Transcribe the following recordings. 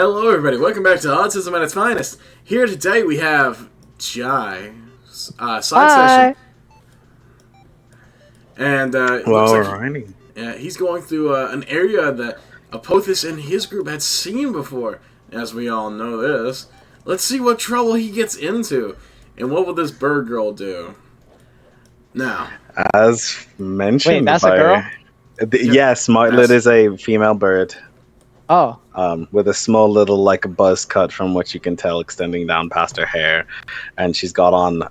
Hello, everybody. Welcome back to Autism at its Finest. Here today we have Jai, side session, Hi. and it Well, looks like alrighty. he's going through an area that Apophis and his group had seen before. As we all know this, let's see what trouble he gets into, and what will this bird girl do? Now, As mentioned Wait, that's by a girl? yes, Martlet is a female bird, Oh, with a small little buzz cut from what you can tell extending down past her hair, and she's got on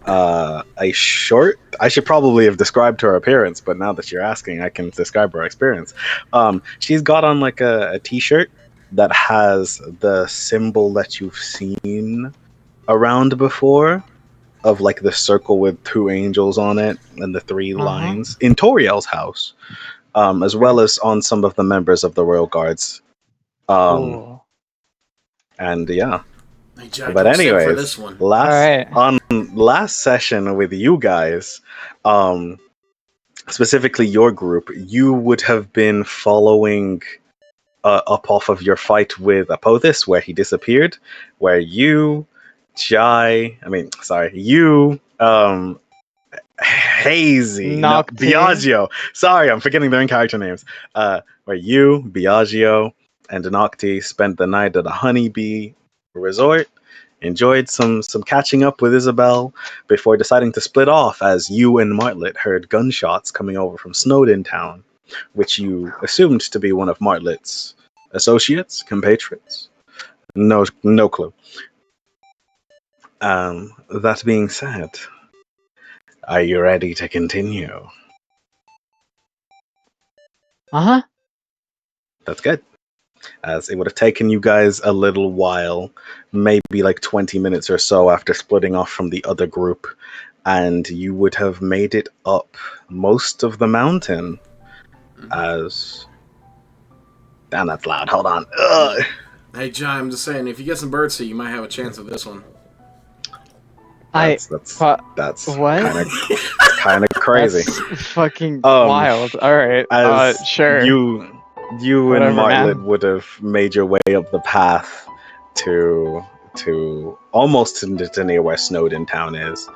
a short. I should probably have described her appearance, but now that you're asking, I can describe her experience. She's got on like a t-shirt that has the symbol that you've seen around before, of like the circle with two angels on it and the three uh-huh. lines in Toriel's house, as well as on some of the members of the Royal Guards. Um, Cool. and yeah, hey, Jai, but don't sip for anyways, this one. Alright. last session with you guys, specifically your group, you would have been following up off of your fight with Apothis, where he disappeared, where you, you, Hazy, no, Noctis. Biagio. Sorry, I'm forgetting their in-character names. Where you, Biagio, and Nocti spent the night at a honeybee resort, enjoyed some catching up with Isabel before deciding to split off as you and Martlet heard gunshots coming over from Snowdin Town, which you assumed to be one of Martlet's associates, compatriots. No clue. That being said, are you ready to continue? Uh-huh. That's good. As it would have taken you guys a little while, maybe like 20 minutes or so after splitting off from the other group, and you would have made it up most of the mountain as... Damn, that's loud. Hold on. Ugh. Hey, Jai, I'm just saying, if you get some birdseed, you might have a chance with this one. That's what? kind of crazy. That's fucking wild. Alright. As Sure. you Whatever, and Martlet man. would have made your way up the path to almost to near where Snowdin Town is,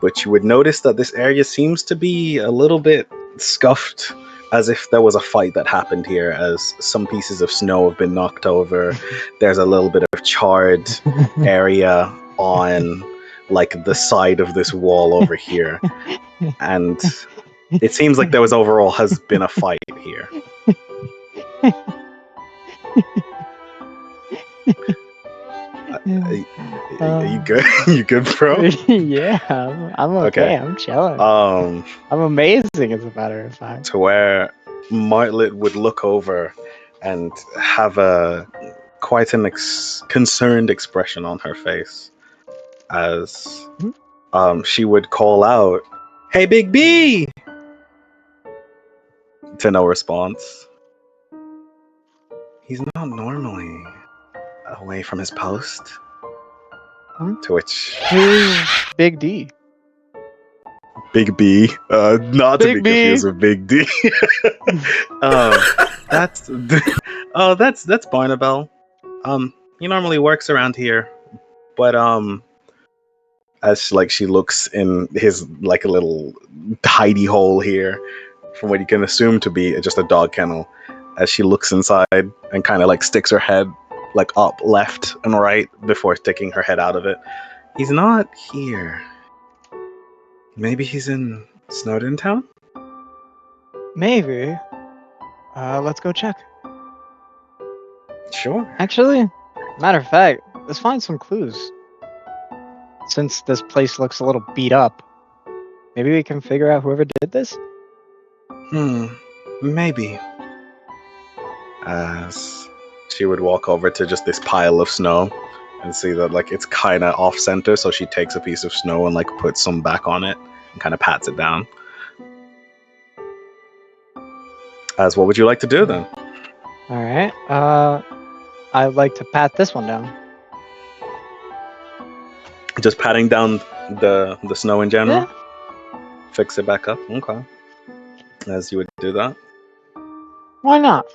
but you would notice that this area seems to be a little bit scuffed, as if there was a fight that happened here, as some pieces of snow have been knocked over. There's a little bit of charred area on like the side of this wall over here, and it seems like there has been a fight here. Are you good? You good, bro? Yeah, I'm okay. I'm chilling. I'm amazing, as a matter of fact. To where Martlet would look over and have a quite an concerned expression on her face, as she would call out, "Hey, Big B!" To no response. He's not normally away from his post. To which... Who's Big D? Big B, not Big to be B. confused with Big D. That's Barnabelle. He normally works around here, but as she looks in his like a little hidey hole here, from what you can assume to be just a dog kennel, as she looks inside and kind of like sticks her head like up left and right before sticking her head out of it. He's not here. Maybe he's in Snowdin Town? Maybe. Let's go check. Sure. Actually, matter of fact, let's find some clues. Since this place looks a little beat up, maybe we can figure out whoever did this? Maybe. As she would walk over to just this pile of snow and see that like it's kind of off center, so she takes a piece of snow and like puts some back on it and kind of pats it down. As what would you like to do then? Alright, I'd like to pat this one down. Just patting down the snow in general? Yeah. Fix it back up? Okay. As you would do that? Why not?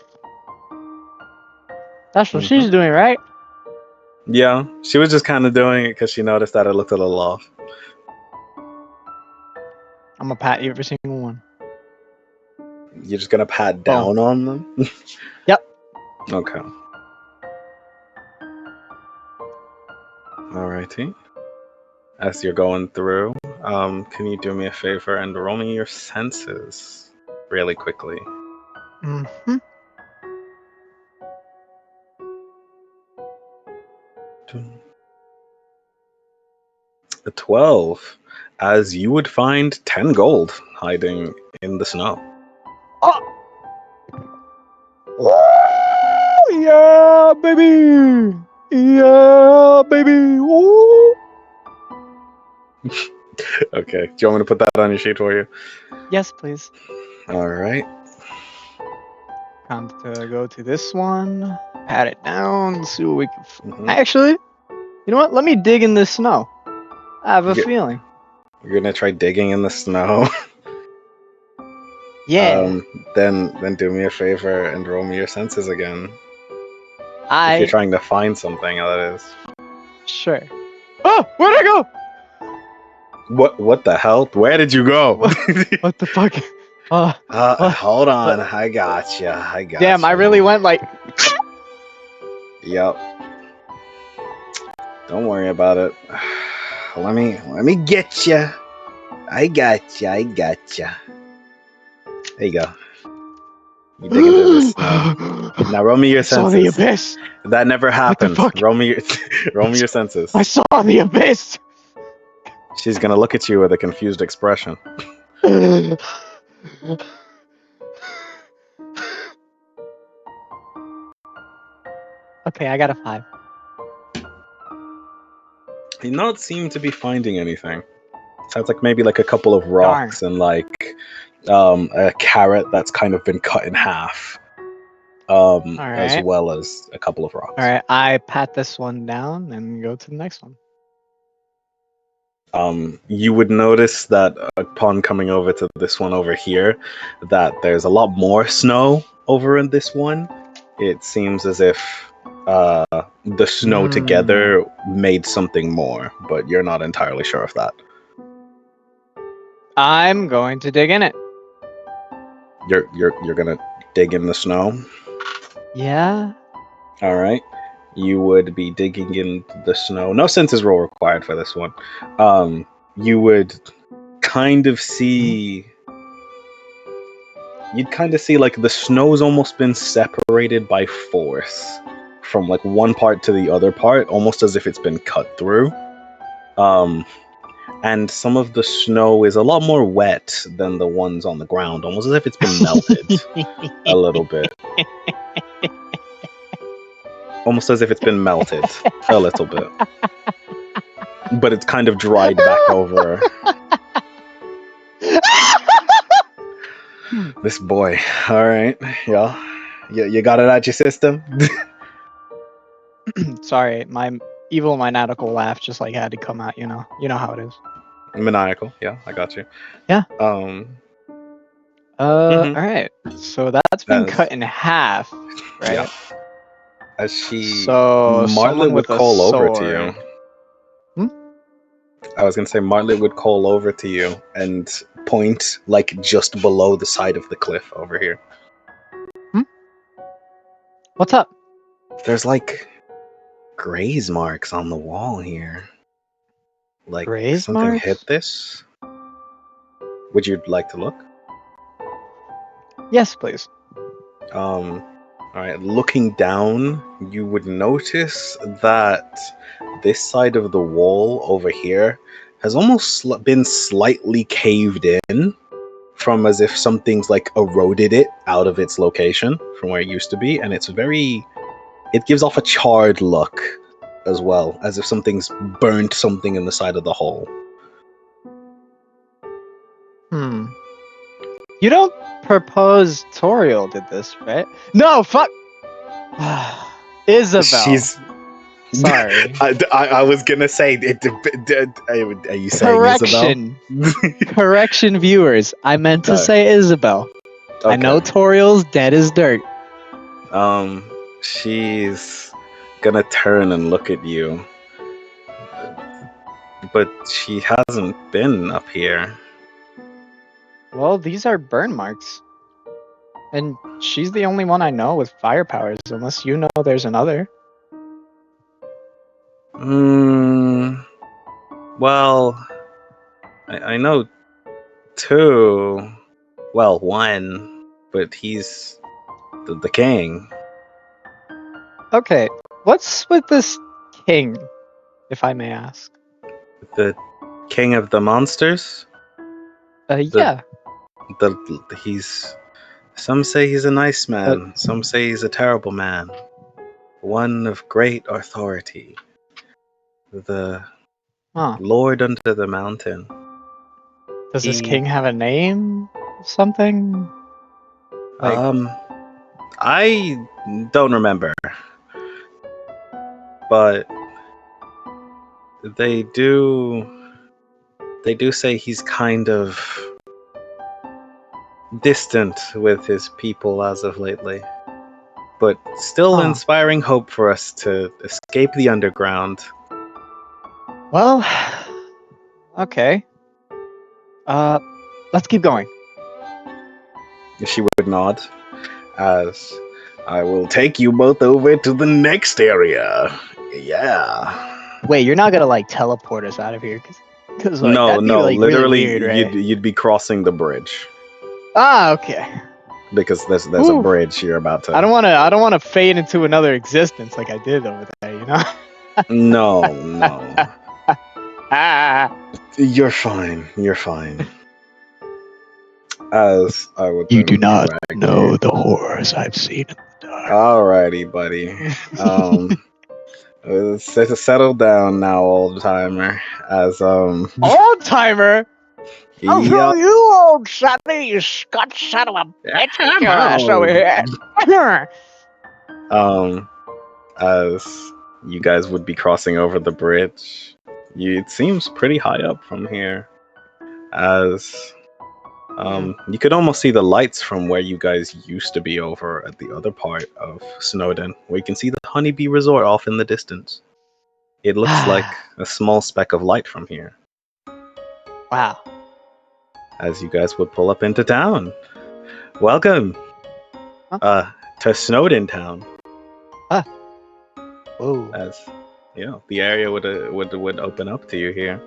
That's what she's doing, right? Yeah, she was just kind of doing it because she noticed that it looked a little off. I'm gonna pat every single one. You're just gonna pat Boom. down on them? Yep. Okay. Alrighty. As you're going through, can you do me a favor and roll me your senses really quickly? Mm-hmm. A 12, as you would find 10 gold hiding in the snow. Oh! Yeah, baby! Yeah, baby! Woo! Okay, do you want me to put that on your sheet for you? Yes, please. Alright. Time to go to this one. Pat it down. See what we can. Mhm. Actually, you know what? Let me dig in this snow. I have a Yeah. feeling. You're gonna try digging in the snow? Yeah. Then do me a favor and roll me your senses again. If you're I trying to find something, that is. sure. Oh, where'd I go? What the hell? Where did you go? What the fuck? Hold on. I gotcha. Damn, I really went like. Yep. Don't worry about it. Let me get you. I gotcha. There you go. You dig into this now. Now roll me your I saw the senses. abyss. That never happened. fuck? Roll me your senses. I saw the abyss. She's gonna look at you with a confused expression. Okay, I got a 5. You not seem to be finding anything. Sounds like maybe like a couple of rocks and like a carrot that's kind of been cut in half. As right. well as a couple of rocks. All right, I pat this one down and go to the next one. You would notice that upon coming over to this one over here, that there's a lot more snow over in this one. It seems as if the snow together made something more, but you're not entirely sure of that. I'm going to dig in it. You're gonna dig in the snow. Yeah. All right. You would be digging in the snow. No senses roll required for this one. You would kind of see. You'd kind of see like the snow's almost been separated by force from like one part to the other part, almost as if it's been cut through. And some of the snow is a lot more wet than the ones on the ground, almost as if it's been melted a little bit. Almost as if it's been melted a little bit. But it's kind of dried back over. This boy. Alright. Yeah. You got it out your system? Sorry, my evil maniacal laugh just like had to come out, you know. You know how it is. Maniacal, yeah, I got you. Yeah. Mhm. Alright. So that's been cut in half, right? Yeah. As she So Martlet would call over to you. I was gonna say Martlet would call over to you and point like just below the side of the cliff over here. What's up? There's like graze marks on the wall here. Like Graze something marks? hit this. Would you like to look? Yes, please. Alright, looking down, you would notice that this side of the wall over here has almost been slightly caved in from as if something's like eroded it out of its location from where it used to be, and it gives off a charred look as well, as if something's burnt something in the side of the hole. You don't propose Toriel did this, right? No, fuck! Isabel. She's... Sorry. I was gonna say, are you saying Correction. Isabel? Correction, viewers. I meant to say Isabel. Okay. I know Toriel's dead as dirt. She's gonna turn and look at you. But she hasn't been up here. Well, these are burn marks. And she's the only one I know with fire powers, unless you know there's another. Well, I know two. Well, one, but he's the king. Okay, what's with this king, if I may ask? The king of the monsters? Yeah. He's. Some say he's a nice man, some say he's a terrible man. One of great authority. The Lord under the mountain. Does this king have a name? Something? I don't remember. But they do say he's kind of distant with his people as of lately. But still inspiring hope for us to escape the underground. Well, okay. Let's keep going. She would nod as I will take you both over to the next area. Yeah. Wait, you're not gonna like teleport us out of here? Cause like, no, that'd be, like, literally, really weird, right? you'd be crossing the bridge. Okay. Because there's a bridge you're about to. I don't wanna fade into another existence like I did over there, you know? No. You're fine. As I would. You do not know the horrors I've seen in the dark. Alrighty, buddy. Settle down now, old timer. As Old timer. Oh, yeah. you old sonny, you Scotch son of a bitch! Get your ass over here. As you guys would be crossing over the bridge, it seems pretty high up from here. As you could almost see the lights from where you guys used to be over at the other part of Snowden, where you can see the Honeybee Resort off in the distance. It looks like a small speck of light from here. Wow. As you guys would pull up into town. Welcome to Snowden Town. Whoa. As the area would open up to you here.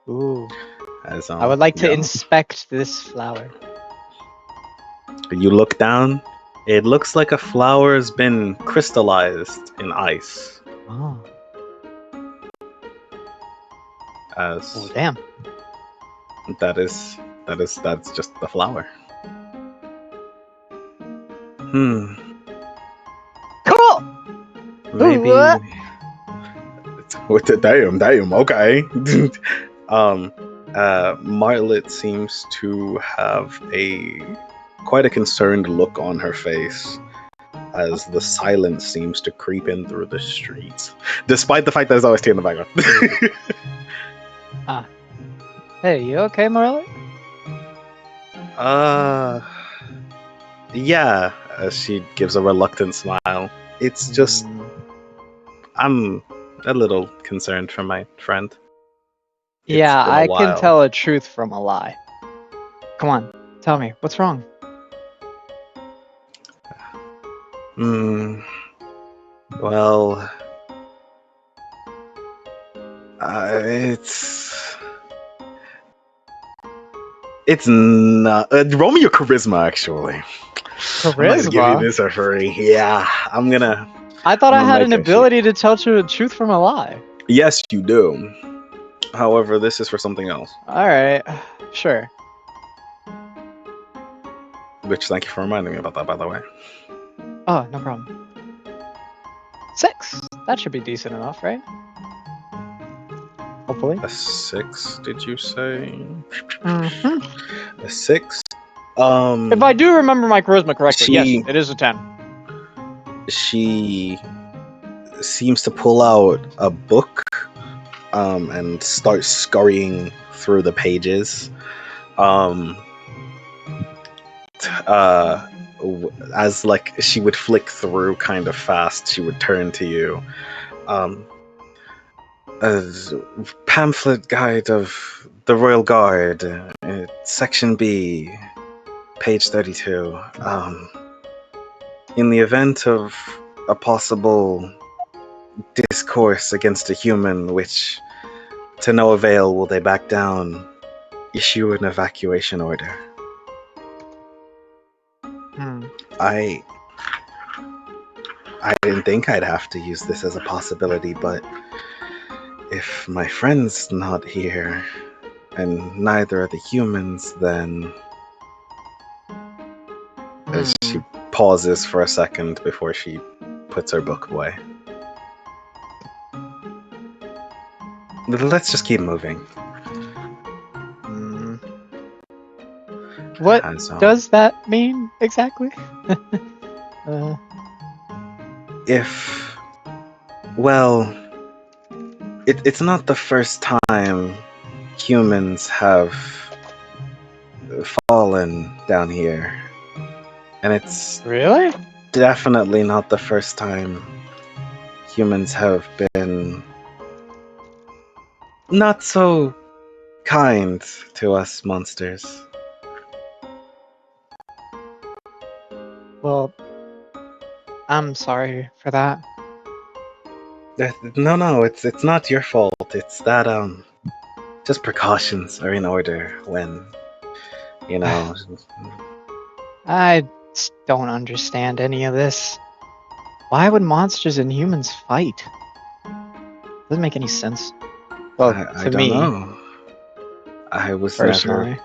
Ooh. As I would like to inspect this flower. You look down. It looks like a flower has been crystallized in ice. Oh. As damn. That's just the flower. Cool. Maybe. Ooh, With the damn. Okay. Marlet seems to have quite a concerned look on her face as the silence seems to creep in through the streets, despite the fact that there's always tea in the background. Hey, you okay, Marley? Yeah. As she gives a reluctant smile. It's just I'm a little concerned for my friend. Yeah, I can tell a truth from a lie. Come on, tell me, what's wrong? Well, it's not. Roll me your charisma, actually. Charisma? I'm gonna give you this for free. Yeah, I'm gonna. I thought I had an ability to tell you the truth from a lie. Yes, you do. However, this is for something else. Alright, sure. Which, thank you for reminding me about that, by the way. Oh, no problem. 6. That should be decent enough, right? Hopefully. A 6, did you say? Mm-hmm. A 6? If I do remember my charisma correctly, yes, it is a 10. She seems to pull out a book and start scurrying through the pages. as like she would flick through kind of fast, she would turn to you. A pamphlet guide of the Royal Guard, Section B, page 32. In the event of a possible discourse against a human, which to no avail will they back down, issue an evacuation order. I didn't think I'd have to use this as a possibility, but if my friend's not here, and neither are the humans, then... As she pauses for a second before she puts her book away. Let's just keep moving. What does that mean exactly? It's not the first time humans have fallen down here. And it's really definitely not the first time humans have been not so kind to us monsters. Well, I'm sorry for that. No, it's not your fault. It's that just precautions are in order when, you know. I don't understand any of this. Why would monsters and humans fight? Doesn't make any sense. Well, I don't me, know. I was personally.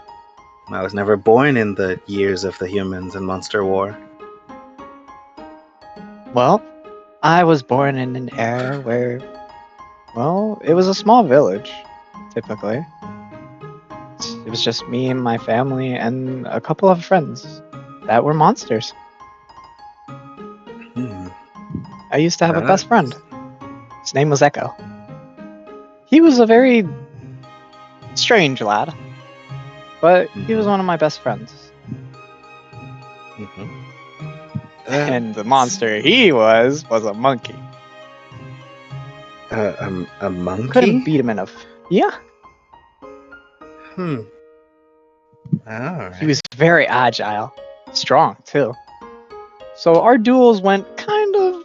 never born in the years of the humans and monster war. Well, I was born in an era where, well, it was a small village, typically. It was just me and my family and a couple of friends that were monsters. I used to have a best friend. His name was Echo. He was a very strange lad, but he was one of my best friends. And the monster he was a monkey. A monkey? Couldn't beat him enough. Yeah. Alright. He was very agile, strong too. So our duels went kind of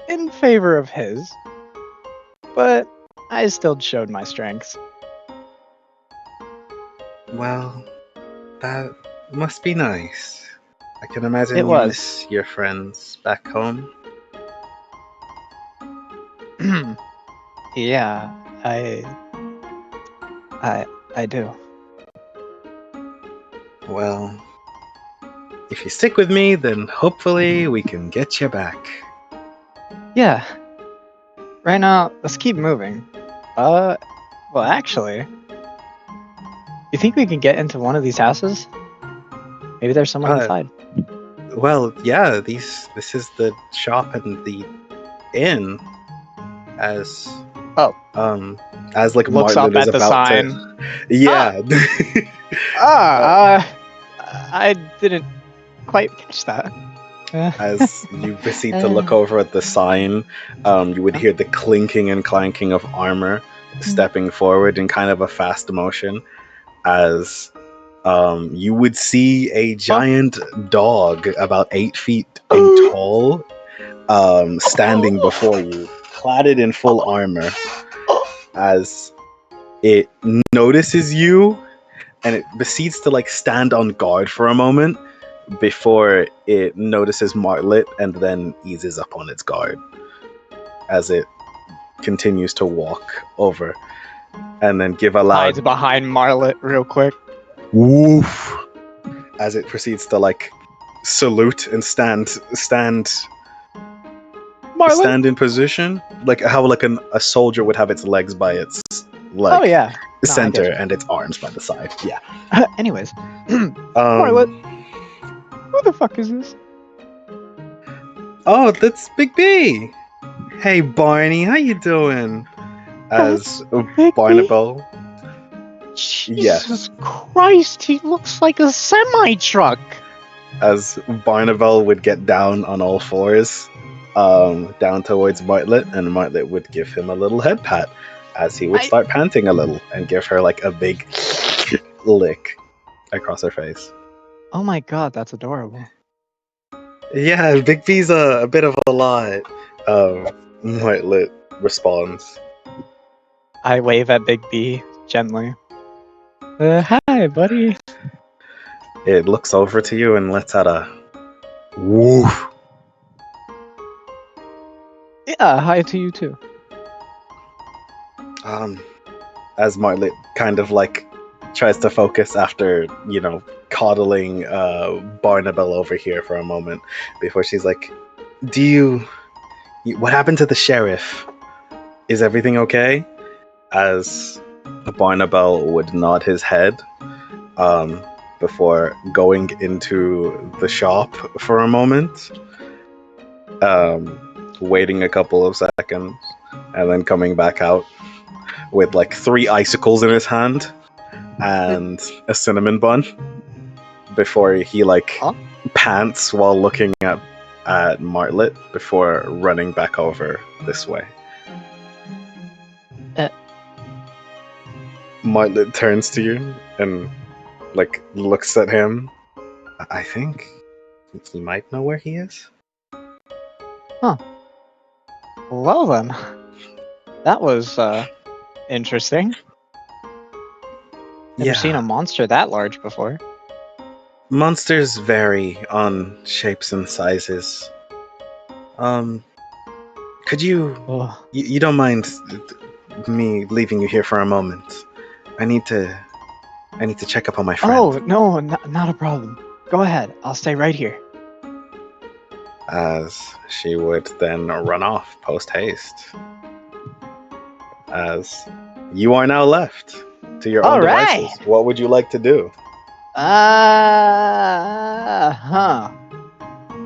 in favor of his, but I still showed my strengths. Well, that must be nice. I can imagine It you was. miss your friends back home. Yeah, I do. Well, if you stick with me, then hopefully we can get you back. Yeah. Right now, let's keep moving. Well, actually, you think we can get into one of these houses? Maybe there's someone inside. Well, yeah, this is the shop and the inn. As like looks Marlon up is at the about sign. to, yeah. I didn't quite catch that. As you proceed to look over at the sign, you would hear the clinking and clanking of armor stepping forward in kind of a fast motion, as you would see a giant dog about 8 feet tall standing before you, cladded in full armor, as it notices you and it proceeds to like stand on guard for a moment before it notices Martlet and then eases up on its guard as it continues to walk over and then give a loud hides behind Martlet real quick. woof as it proceeds to like salute and stand in position, like how like a soldier would have its legs by its like center and its arms by the side. Yeah. Anyways, Martlet, who the fuck is this? Oh, that's Big B. Hey Barney, how you doing? As Barnable. Jesus Christ, he looks like a semi-truck. as Barnabelle would get down on all fours, down towards Martlet, and Martlet would give him a little head pat as he would start panting a little and give her like a big lick across her face. Oh my god, that's adorable. Yeah, Big B's a bit of a lot. Martlet responds. I wave at Big B gently. Hi, buddy. It looks over to you and lets out a woof. Yeah, hi to you too. As Martlet kind of like tries to focus after, coddling Barnabelle over here for a moment before she's like, what happened to the sheriff? Is everything okay? As Barnabelle would nod his head before going into the shop for a moment, waiting a couple of seconds, and then coming back out with like 3 icicles in his hand and a cinnamon bun before he pants while looking at Martlet before running back over this way. Martlet turns to you and looks at him. I think he might know where he is. Huh. Well then, that was interesting. Never seen a monster that large before. Monsters vary on shapes and sizes. Could you... You don't mind me leaving you here for a moment? I need to check up on my friend. Oh, no, not a problem. Go ahead. I'll stay right here. As she would then run off post-haste. As you are now left to your own devices. What would you like to do?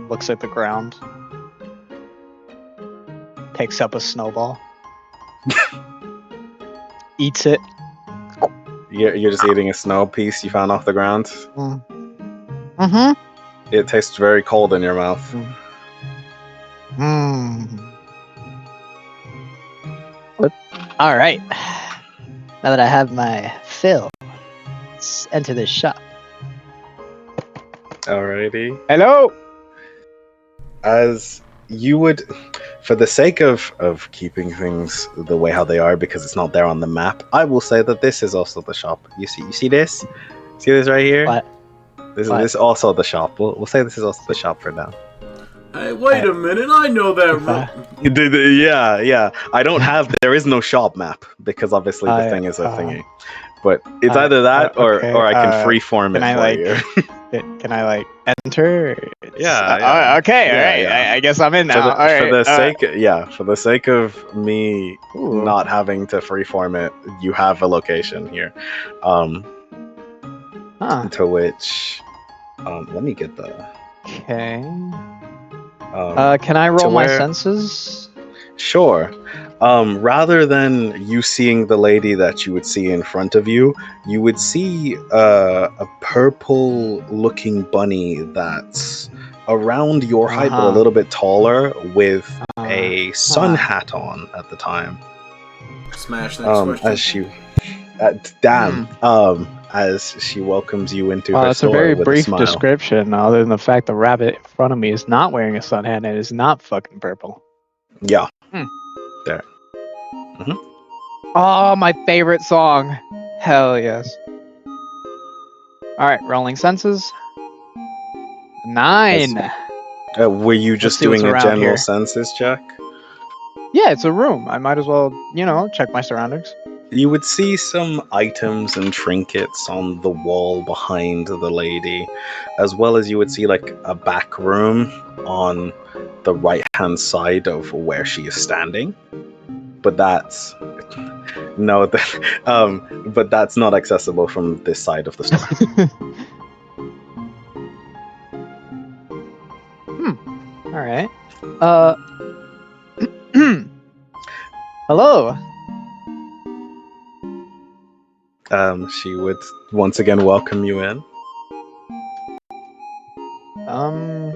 Looks at the ground. Picks up a snowball. Eats it. You're just eating a snow piece you found off the ground? Mm-hmm. It tastes very cold in your mouth. Alright. Now that I have my fill, let's enter this shop. Alrighty. Hello! As you would, for the sake of keeping things the way how they are, because it's not there on the map, I will say that this is also the shop. You see this? See this right here? What? This is also the shop. We'll say this is also the shop for now. Hey, wait a minute! I know that room. Yeah. I don't have. There is no shop map because obviously the thing is a thingy. But it's either that or I can freeform it for you. Can I enter? Yeah. Okay. Yeah, all right. yeah. I guess I'm in now. For the sake of me not having to freeform it, you have a location here. To which, let me get the. Okay. Can I roll my senses? Sure. Rather than you seeing the lady that you would see in front of you, you would see a purple-looking bunny that's around your height, but a little bit taller, with a sun hat on at the time. Smash next question. As she, as she welcomes you into her that's store a very with brief a smile. description, other than the fact the rabbit in front of me is not wearing a sun hat and is not fucking purple. Yeah. There. Oh, my favorite song. Hell yes. Alright, rolling senses. 9. Were you just doing a general senses check? Yeah, it's a room. I might as well, check my surroundings. You would see some items and trinkets on the wall behind the lady, as well as you would see a back room on the right-hand side of where she is standing. But that's but that's not accessible from this side of the store. All right. Hello. She would once again welcome you in. Is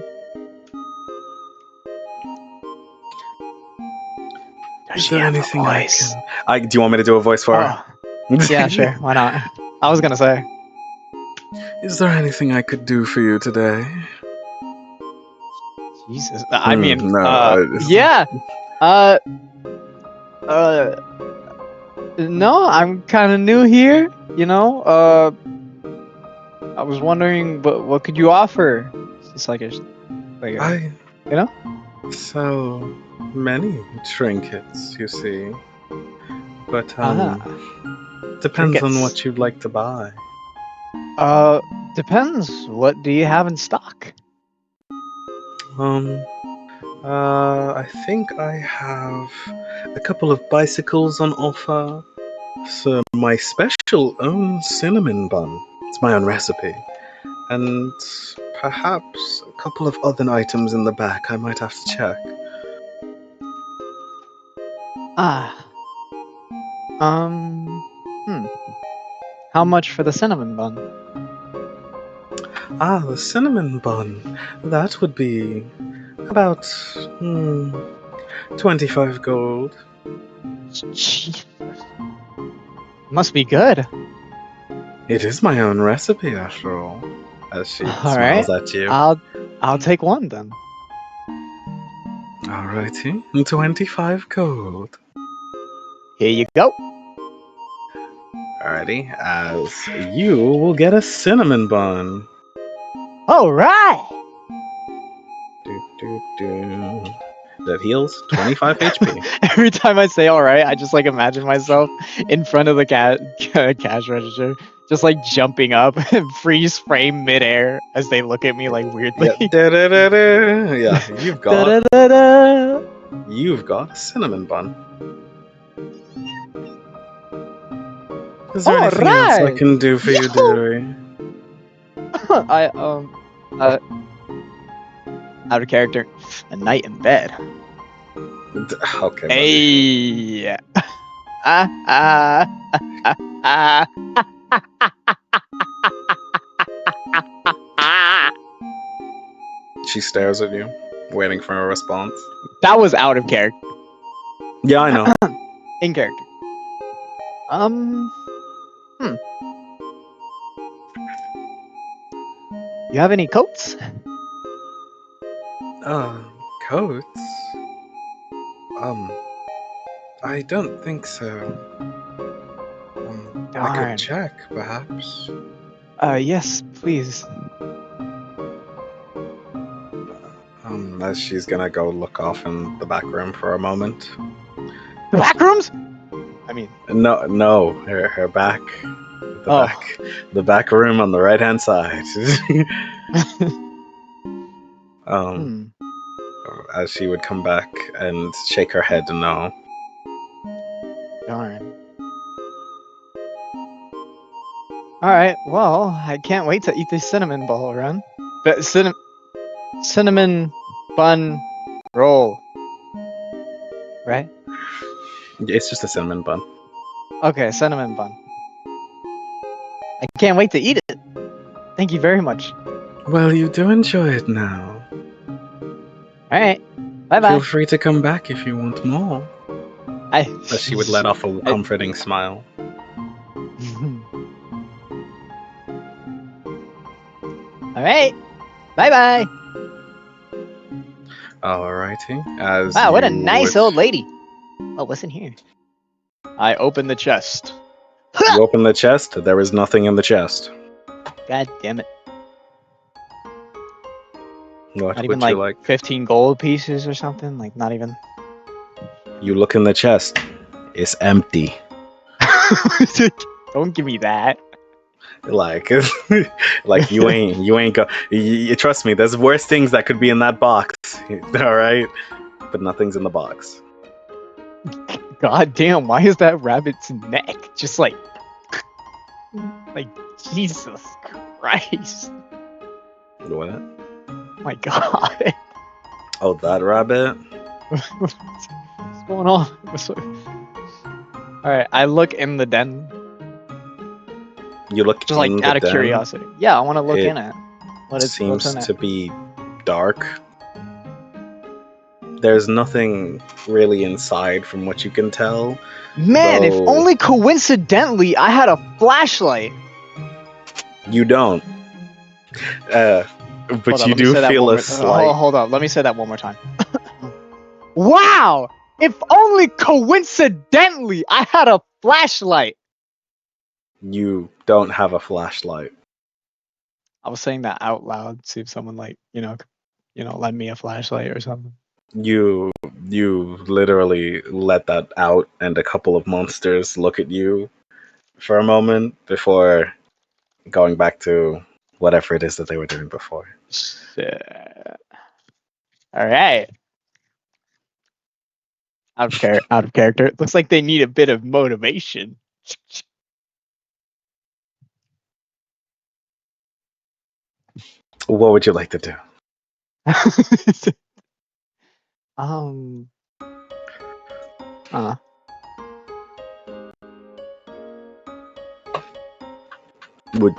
Does she there have a anything I voice? can? Do you want me to do a voice for her? Oh, yeah, sure. Why not? I was gonna say. Is there anything I could do for you today? Jesus. I mean, No. yeah. Uh, uh, no, I'm kind of new here. You know. I was wondering, what could you offer? It's like I you know. sell many trinkets, you see. But depends on Trinkets. what you'd like to buy. Depends. What do you have in stock? I think I have a couple of bicycles on offer. So my special own cinnamon bun. It's my own recipe. And perhaps a couple of other items in the back I might have to check. Ah. Hmm. How much for the cinnamon bun? The cinnamon bun. That would be about 25 gold. Jeez. Must be good. It is my own recipe after all. As she All right. smiles at you. I'll take one then. Alrighty. 25 gold. Here you go. Alrighty. As you will get a cinnamon bun. All right. That heals 25 HP. Every time I say "all right," I just like imagine myself in front of the cash register, just like jumping up, freeze frame midair as they look at me like weirdly. Yeah. Da-da-da-da. Yeah. Da-da-da-da. You've got a cinnamon bun. Is there anything else I can do for you, dearie? Out of character. A night in bed. Okay. Hey. Ah, ah, ah, ah. She stares at you, waiting for a response. That was out of character. Yeah, I know. In character. You have any coats? Coats? I don't think so. I Darn. could check, perhaps. Yes, please. As she's gonna go look off in the back room for a moment. The back rooms? I mean, No, her back. The back room on the right hand side. As she would come back and shake her head no. Darn. Alright, well, I can't wait to eat this cinnamon ball run. But cinnamon bun roll. Right? It's just a cinnamon bun. Okay, cinnamon bun. I can't wait to eat it. Thank you very much. Well, you do enjoy it now. Alright. Bye-bye. Feel free to come back if you want more. As she would let off a comforting smile. Alright. Bye-bye. Alrighty. Wow, what a nice old lady. Oh, what's in here? I open the chest. You open the chest, there is nothing in the chest. God damn it. What Not would even you like like? 15 gold pieces or something? Like, not even. You look in the chest. It's empty. Don't give me that. Like you ain't go. You trust me. There's worse things that could be in that box. All right, but nothing's in the box. God damn, why is that rabbit's neck just like Jesus Christ? What? My God. Oh, that rabbit. What's going on? Alright, I look in the den. You look just like in out the of den. curiosity. Yeah, I want to look in it. Seems what's in to it? be dark. There's nothing really inside from what you can tell. Man, if Though- only coincidentally I had a flashlight. You don't. But Hold on, you let me do say that feel one a more- slight. Hold on, let me say that one more time. Wow! If only coincidentally I had a flashlight. You don't have a flashlight. I was saying that out loud. See if someone lend me a flashlight or something. You literally let that out, and a couple of monsters look at you for a moment before going back to whatever it is that they were doing before. Shit. All right. Out of character. Looks like they need a bit of motivation. What would you like to do? um. Uh. Would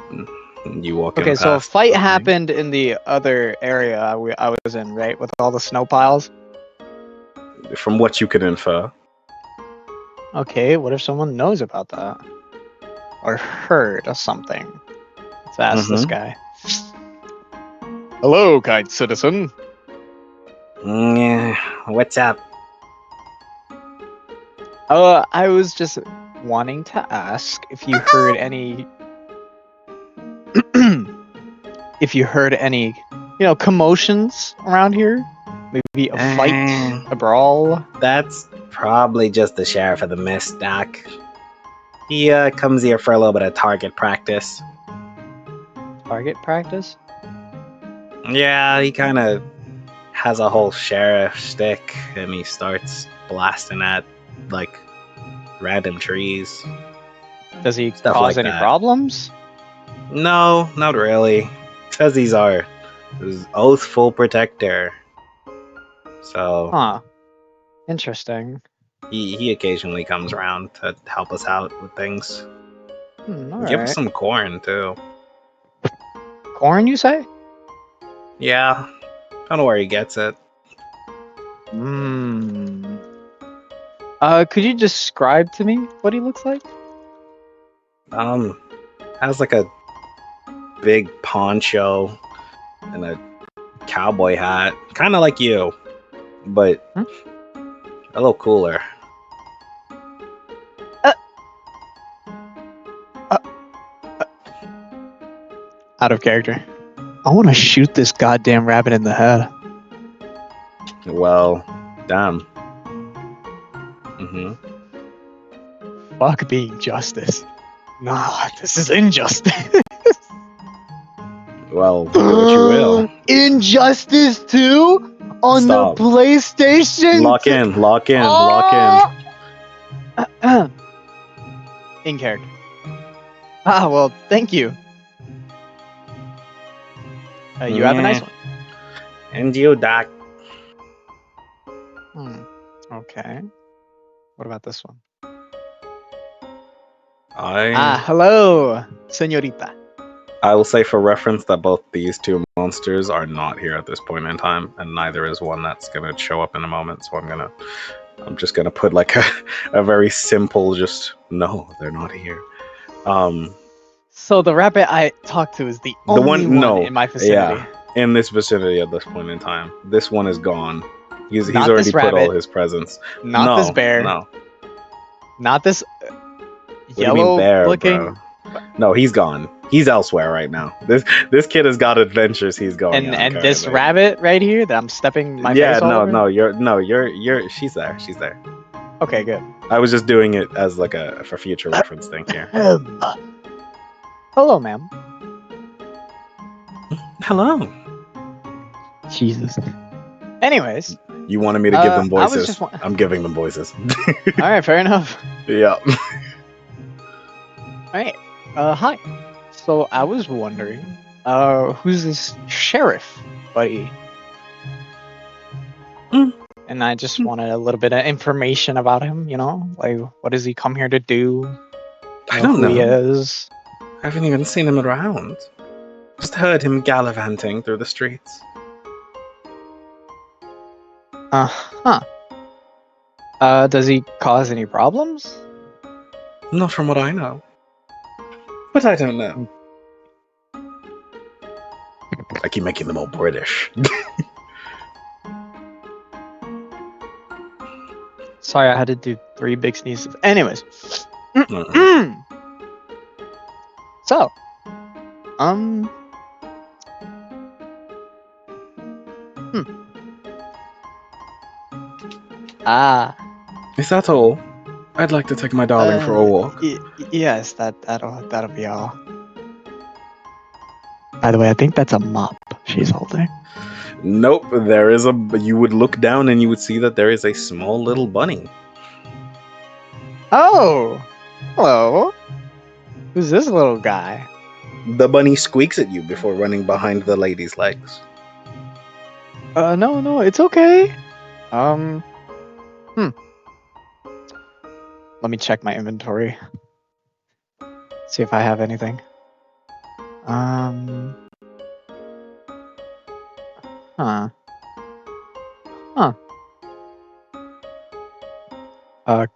you walk in Okay, so a past fight the thing? happened in the other area I was in, right, with all the snow piles. From what you could infer. Okay, what if someone knows about that or heard of something? Let's ask this guy. Hello, kind citizen. Yeah, what's up? I was just wanting to ask if you heard any if you heard any, commotions around here? Maybe a fight, a brawl? That's probably just the sheriff of the mist, Doc. He comes here for a little bit of target practice. Target practice? Yeah, he kind of has a whole sheriff stick, and he starts blasting at like random trees. Does he Stuff cause like any that. problems? No, not really. Says he's our his oathful protector. So Huh. Interesting. he occasionally comes around to help us out with things. Give us Alright. some corn too. Corn, you say? Yeah, don't know where he gets it. Could you describe to me what he looks like? Has like a big poncho and a cowboy hat, kind of like you, but a little cooler. Out of character. I want to shoot this goddamn rabbit in the head. Well, damn. Fuck being justice. Nah, this is injustice. Well, do what you will. Injustice 2 on Stop. the PlayStation. Lock in. In character. Ah, well, thank you. You have a nice one. And you, Doc. Okay. What about this one? I Hello, señorita. I will say for reference that both these two monsters are not here at this point in time, and neither is one that's gonna show up in a moment. So I'm just gonna put like a very simple just no, they're not here. So the rabbit I talked to is the only one in my vicinity. Yeah, in this vicinity at this point in time. This one is gone. He's Not already this put all rabbit. his presents. Not this bear. No. Not this What do you mean bear, yellow-looking. bro? No, he's gone. He's elsewhere right now. This kid has got adventures he's going on. And this currently. rabbit right here that I'm stepping my face all over? You're she's there. Okay, good. I was just doing it as like a for future reference thing here. Hello, ma'am. Hello. Jesus. Anyways. You wanted me to give them I was voices. just I'm giving them voices. Alright, fair enough. Yeah. Alright. Hi. So I was wondering, who's this sheriff, buddy? And I just wanted a little bit of information about him, like what does he come here to do? I don't know. Who he is. I haven't even seen him around. Just heard him gallivanting through the streets. Uh-huh. Does he cause any problems? Not from what I know. But I don't know. I keep making them all British. Sorry, I had to do 3 big sneezes. Anyways. So, Ah. Is that all? I'd like to take my darling for a walk. Yes, that'll be all. By the way, I think that's a mop she's holding. Nope, there is a. You would look down and you would see that there is a small little bunny. Oh, hello. Who's this little guy? The bunny squeaks at you before running behind the lady's legs. No, it's okay. Let me check my inventory. See if I have anything. Huh.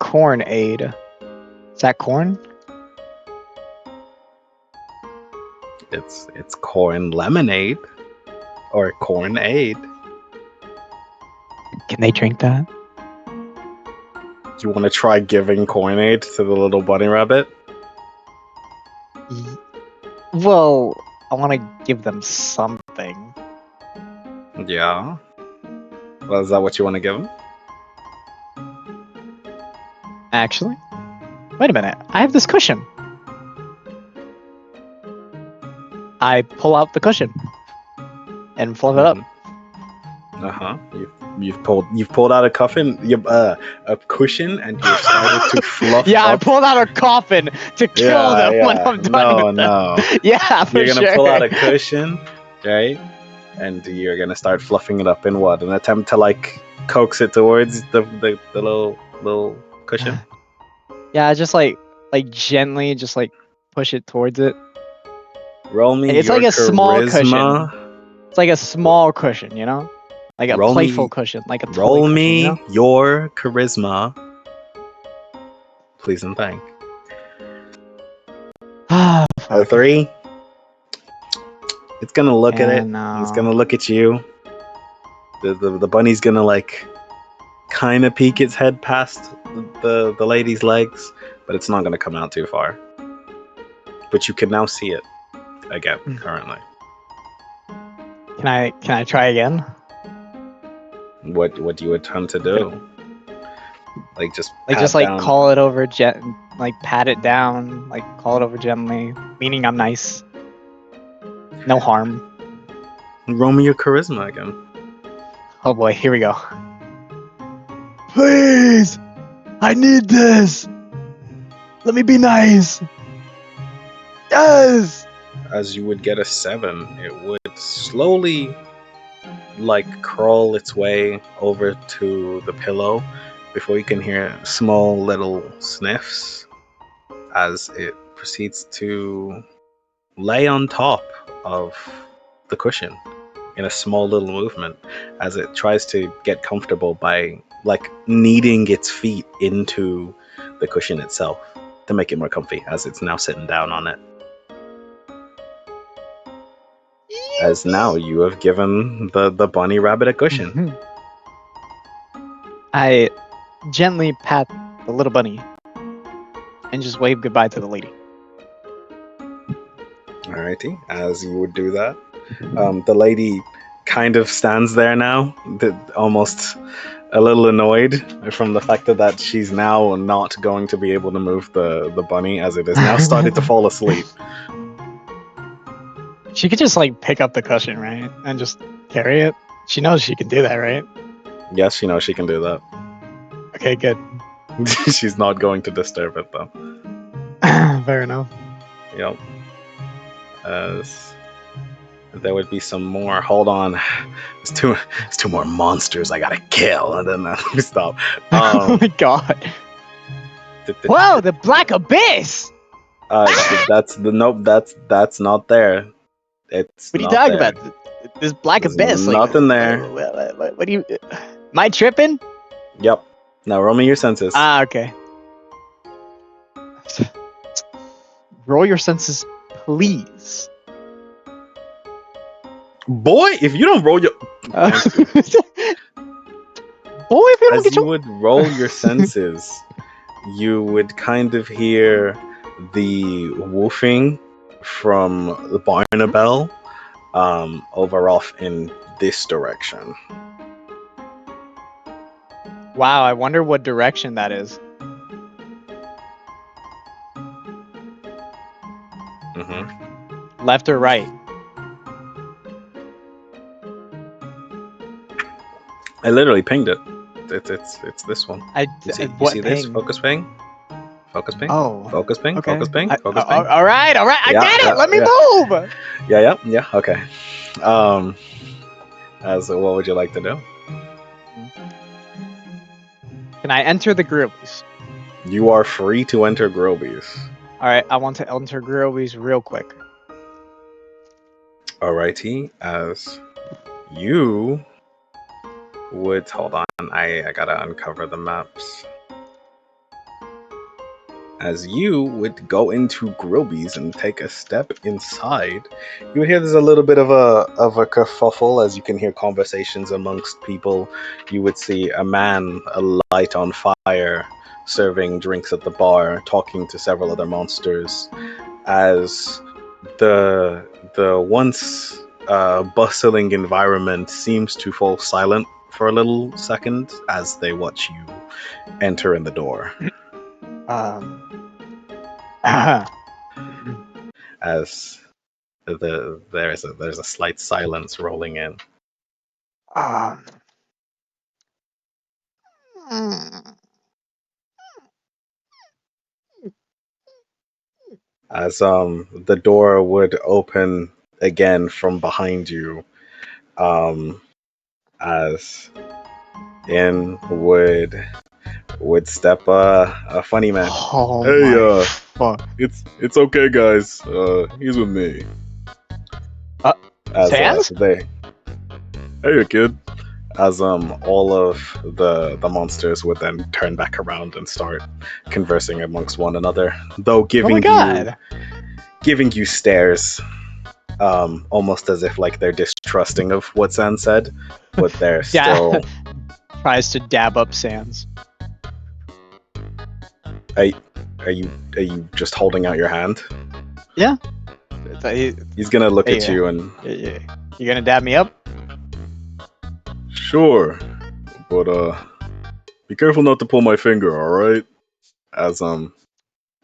Corn aid. Is that corn? It's corn lemonade. Or corn aid. Can they drink that? Do you want to try giving corn aid to the little bunny rabbit? Well, I want to give them something. Yeah. Well, is that what you want to give him? Actually, wait a minute. I have this cushion. I pull out the cushion and fluff it up. You've pulled out a coffin, a cushion, and you've started to fluff. Yeah, up. I pulled out a coffin to kill them when I'm done with them. No. Yeah, for You're gonna sure. pull out a cushion, right? And you're gonna start fluffing it up in what? An attempt to like coax it towards the little cushion. Yeah, just like gently, just like push it towards it. Roll me. It's your like a small charisma. cushion. It's like a small cushion, you know, like a playful cushion, like a toy roll cushion, me you know? your charisma. Please and thank. Ah, A 3. It's gonna look at it. No. It's gonna look at you. The bunny's gonna like kind of peek its head past the lady's legs, but it's not gonna come out too far. But you can now see it again currently. Can I try again? What do you attempt to do? Like just Like call it over like pat it down, like call it over gently, meaning I'm nice. No harm. Roll me your charisma again. Oh boy, here we go. Please! I need this! Let me be nice! Yes! As you would get a 7, it would slowly like crawl its way over to the pillow before you can hear small little sniffs as it proceeds to lay on top of the cushion in a small little movement as it tries to get comfortable by like kneading its feet into the cushion itself to make it more comfy as it's now sitting down on it. As now you have given the bunny rabbit a cushion. I gently pat the little bunny and just wave goodbye to the lady. Alrighty, as you would do that, the lady kind of stands there now, almost a little annoyed from the fact that she's now not going to be able to move the bunny as it has now started to fall asleep. She could just like pick up the cushion, right? And just carry it. She knows she can do that, right? Yes, she knows she can do that. Okay, good. She's not going to disturb it though. Fair enough. Yep. As there would be some more. Hold on, there's two more monsters I gotta kill, and then stop. Oh my god! Whoa, the Black Abyss! That's not there. It's what are you not talking there. about? This Black There's Abyss? nothing like, there. What do you? Am I tripping? Yep. Now roll me your senses. Ah, okay. Roll your senses, please. Boy, if you don't roll your Uh, Thank Boy, if you don't as get you your... would roll your senses, you would kind of hear the woofing from the Barnabelle over off in this direction. Wow, I wonder what direction that is. Mm-hmm. Left or right? I literally pinged it. It's this one. You see What this? ping? Focus ping. Focus ping. Oh. Focus ping. Okay. Focus ping. I- Focus all ping. right. I Yeah, get it. yeah, Let me yeah. move. Yeah. Okay. As what would you like to do? Can I enter the groups? You are free to enter Groby's. All right, I want to enter Groby's real quick. Alrighty, as you would hold on, I gotta uncover the maps. As you would go into Groby's and take a step inside, you would hear there's a little bit of a kerfuffle as you can hear conversations amongst people. You would see a man, a light on fire, serving drinks at the bar, talking to several other monsters. As the once bustling environment seems to fall silent for a little second as they watch you enter in the door. As there's a slight silence rolling in. As the door would open again from behind you, as in would step a funny man. Oh Hey, my fuck. it's okay, guys. He's with me. As Sans? hey, kid. As all of the monsters would then turn back around and start conversing amongst one another, though Oh my god. giving you stares, almost as if like they're distrusting of what Sans said, but they're Yeah. still. Tries to dab up Sans. Are you just holding out your hand? Yeah. He's gonna look Hey, at you and You gonna dab me up? sure, but be careful not to pull my finger, all right? As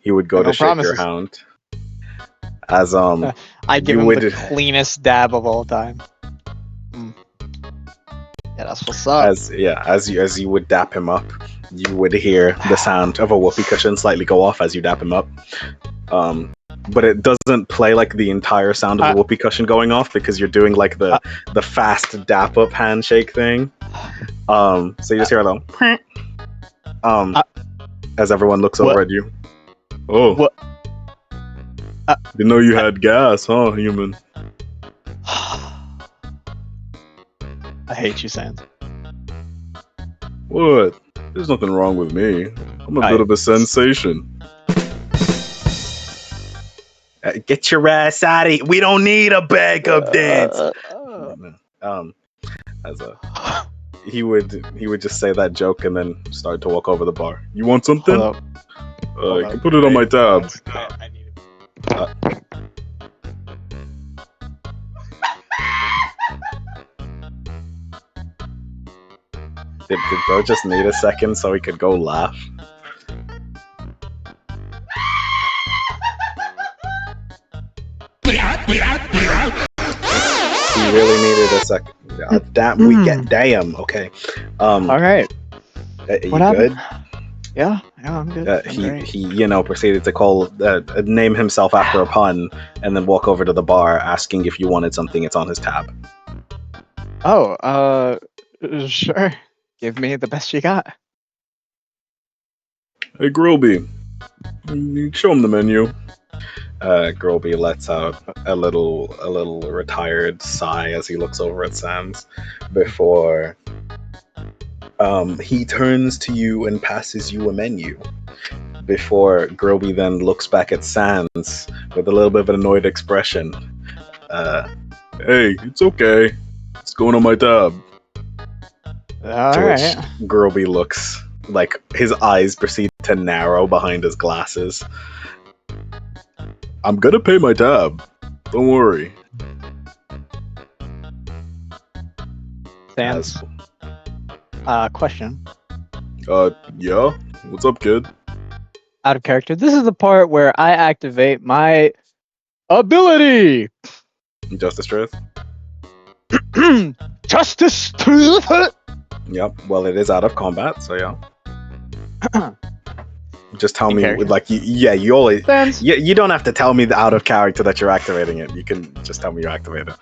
he would go No to shake your promises. hand. As I give you him would- the cleanest dab of all time. Yeah, that's what's up. as you would dap him up, you would hear the sound of a whoopee cushion slightly go off as you dap him up. But it doesn't play like the entire sound of the whoopee cushion going off because you're doing like the fast dap up handshake thing. So you just hear a little as everyone looks over at you. Oh, What? didn't know you had gas, huh, human? I hate you, Sans. What? There's nothing wrong with me. I'm a bit of a sensation. Get your ass out of here. We don't need a backup dance. He would just say that joke and then start to walk over the bar. You want something? Hold up. You can put it on my tab. I need it. Did bro just need a second so he could go laugh? He really needed a second. Damn. Okay. All right. You What good? happened? Yeah, I'm good. I'm great. He proceeded to call name himself after a pun and then walk over to the bar asking if you wanted something. It's on his tab. Oh, sure. Give me the best you got. Hey, Grilby, show him the menu. Grilby lets out a little retired sigh as he looks over at Sans before He turns to you and passes you a menu before Groby then looks back at Sans with a little bit of an annoyed expression. Hey, it's okay. It's going on my tab. All To right. which Groby looks like his eyes proceed to narrow behind his glasses. I'm gonna pay my tab. Don't worry. Sans. Question. Yeah? What's up, kid? Out of character. This is the part where I activate my ability. Justice Truth? Justice Truth. Yep. Well, it is out of combat, so yeah. Just tell In me, character. like, you always... Sans. You don't have to tell me the out of character that you're activating it. You can just tell me you activate it.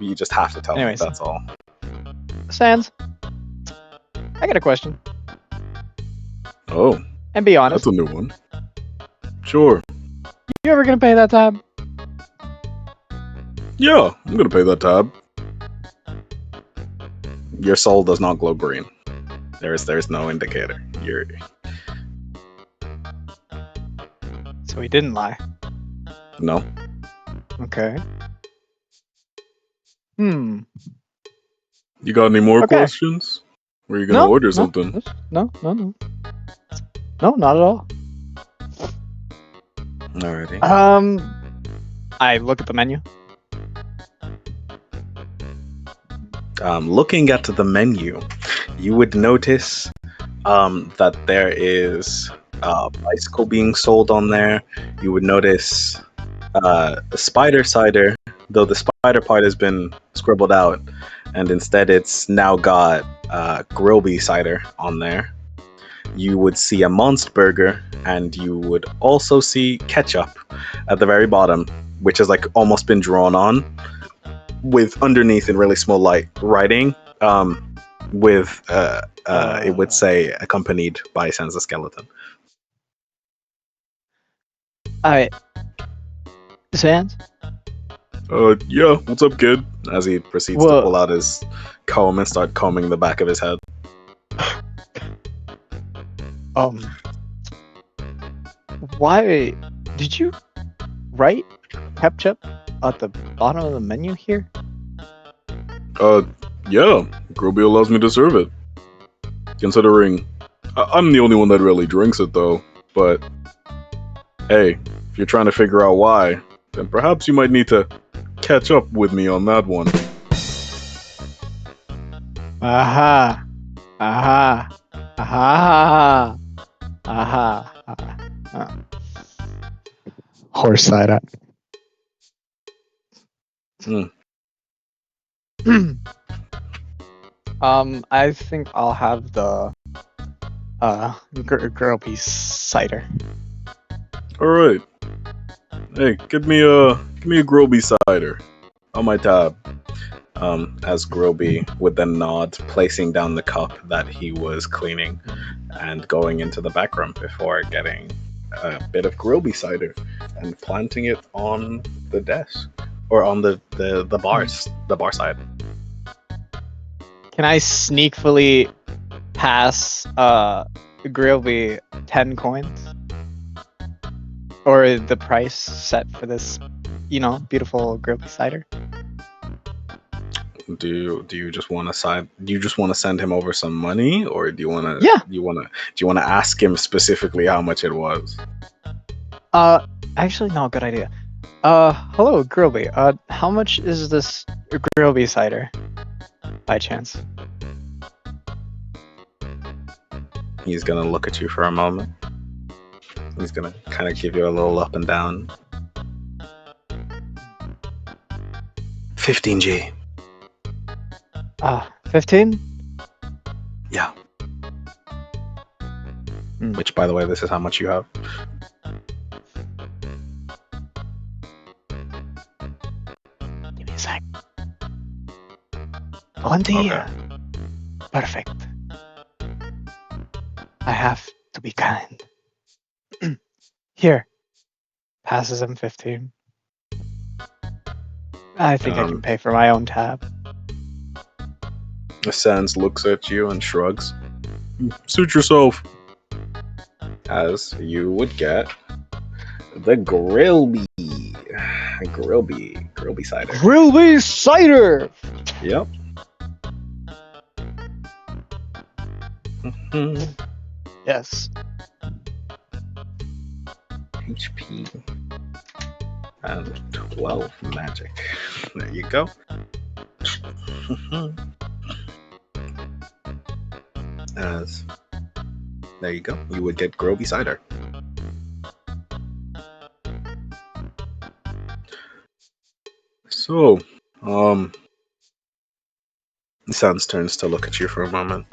You just have to tell Anyways. me, that's all. Sans. I got a question. Oh, And be honest. that's a new one. Sure. You ever gonna pay that tab? Yeah, I'm gonna pay that tab. Your soul does not glow green. There's no indicator. You're... So he didn't lie. No. Okay. Hmm. You got any more Okay. questions? Or are you gonna order something? No, not at all. Alrighty. I look at the menu. Looking at the menu, you would notice that there is a bicycle being sold on there. You would notice a spider cider, though the spider part has been scribbled out, and instead it's now got Grilby cider on there. You would see a Monster Burger, and you would also see ketchup at the very bottom, which has like almost been drawn on, with underneath in really small light writing, with it would say accompanied by Sansa Skeleton. Alright. Sans? Yeah, what's up, kid? As he proceeds to Well- pull out his comb and start combing the back of his head. Why did you write ketchup at the bottom of the menu here? Yeah, Grobio allows me to serve it. Considering I'm the only one that really drinks it, though. But hey, if you're trying to figure out why, then perhaps you might need to catch up with me on that one. Aha. Aha. Aha. Aha. Aha. Horse cider. Hmm. I think I'll have the girl piece cider. All right. Hey, give me a Groby cider on my tab. As Groby would then nod, placing down the cup that he was cleaning and going into the back room before getting a bit of Groby cider and planting it on the desk or on the bar side. Can I sneakily pass Grilby 10 coins? Or the price set for this, beautiful Grilby cider? Do you just want to send him over some money, or do you want to Yeah. do you want to ask him specifically how much it was? Actually, no, good idea. Hello, Grilby. How much is this Grilby cider? By chance. He's gonna look at you for a moment. He's gonna kind of give you a little up and down. 15G. 15? Yeah. Hmm. Which, by the way, this is how much you have. Give me a sec. 20. Okay. Perfect. I have to be kind. Here. Passes him 15. I think I can pay for my own tab. Sans looks at you and shrugs. Suit yourself. As you would get the Grillby cider. Grillby cider! Yep. Yes. HP and 12 magic. There you go. As there you go, you would get Grillby cider. So, Sans turns to look at you for a moment.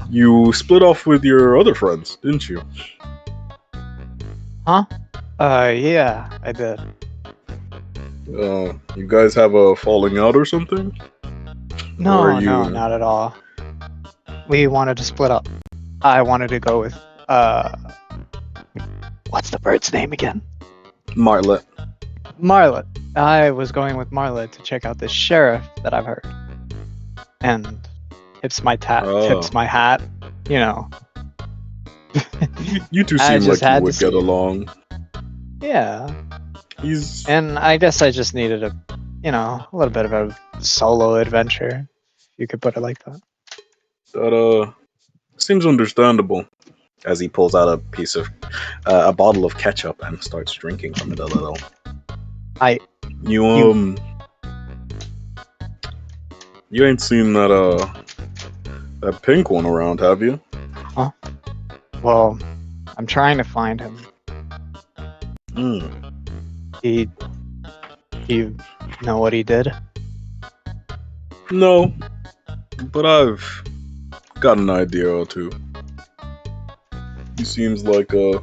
You split off with your other friends, didn't you? Huh? Yeah, I did. You guys have a falling out or something? No, Or you... no, not at all. We wanted to split up. I wanted to go with, what's the bird's name again? Martlet. Marlet. I was going with Marlet to check out this sheriff that I've heard. And tips my hat, you know. You two I seem just like had you would to get see it. along. Yeah. He's... And I guess I just needed a little bit of a solo adventure. You could put it like that. That seems understandable. As he pulls out a bottle of ketchup and starts drinking from it a little. You ain't seen that pink one around, have you? Huh? Well, I'm trying to find him. You know what he did? No, but I've got an idea or two. He seems like a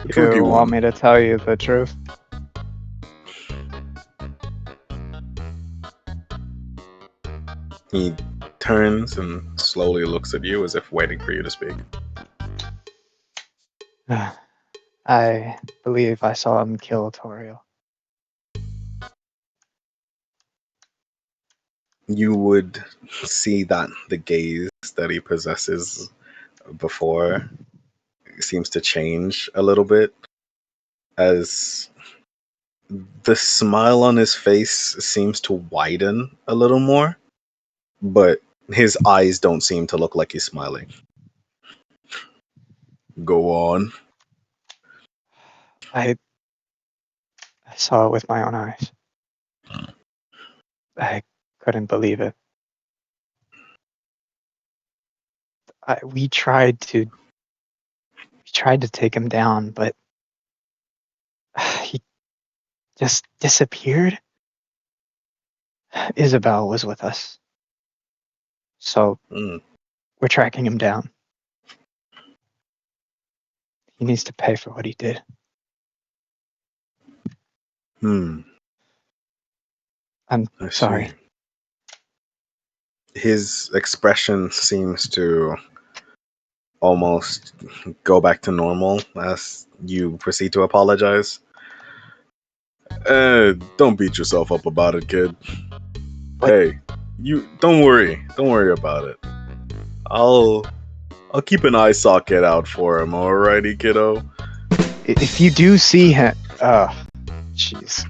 tricky You want one. me to tell you the truth? He turns and slowly looks at you as if waiting for you to speak. I believe I saw him kill Toriel. You would see that the gaze that he possesses before seems to change a little bit as the smile on his face seems to widen a little more, but his eyes don't seem to look like he's smiling. Go on. I saw it with my own eyes. I couldn't believe it. We tried to take him down, but he just disappeared. Isabel was with us, so we're tracking him down. He needs to pay for what he did. I'm I sorry. see. His expression seems to almost go back to normal as you proceed to apologize. Don't beat yourself up about it, kid. But- Hey, you don't worry about it. I'll keep an eye socket out for him, alrighty, kiddo? If you do see him, jeez.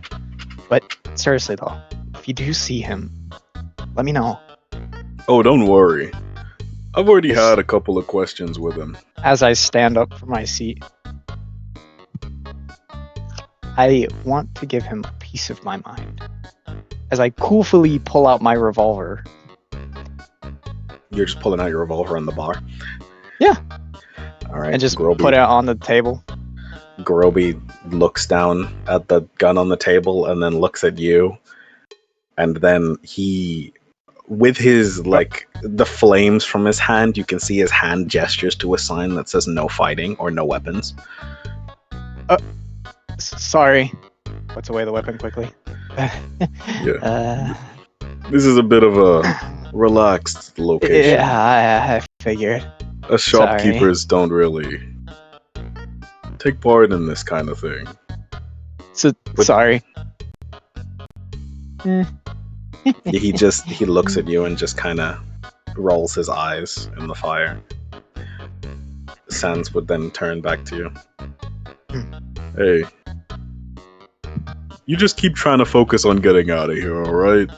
But seriously though, if you do see him, let me know. Oh, don't worry. I've already Yes. had a couple of questions with him. As I stand up from my seat, I want to give him a piece of my mind. As I coolly pull out my revolver. You're just pulling out your revolver in the bar? Yeah. Alright, And just Groby. put it on the table. Groby looks down at the gun on the table and then looks at you. And then he, with his, the flames from his hand, you can see his hand gestures to a sign that says no fighting or no weapons. Sorry. Puts away the weapon quickly. Yeah. This is a bit of a relaxed location. Yeah, I figured. Us shopkeepers don't really take part in this kind of thing. So, But- sorry. He looks at you and just kind of rolls his eyes in the fire. Sans would then turn back to you. Hey, you just keep trying to focus on getting out of here, alright?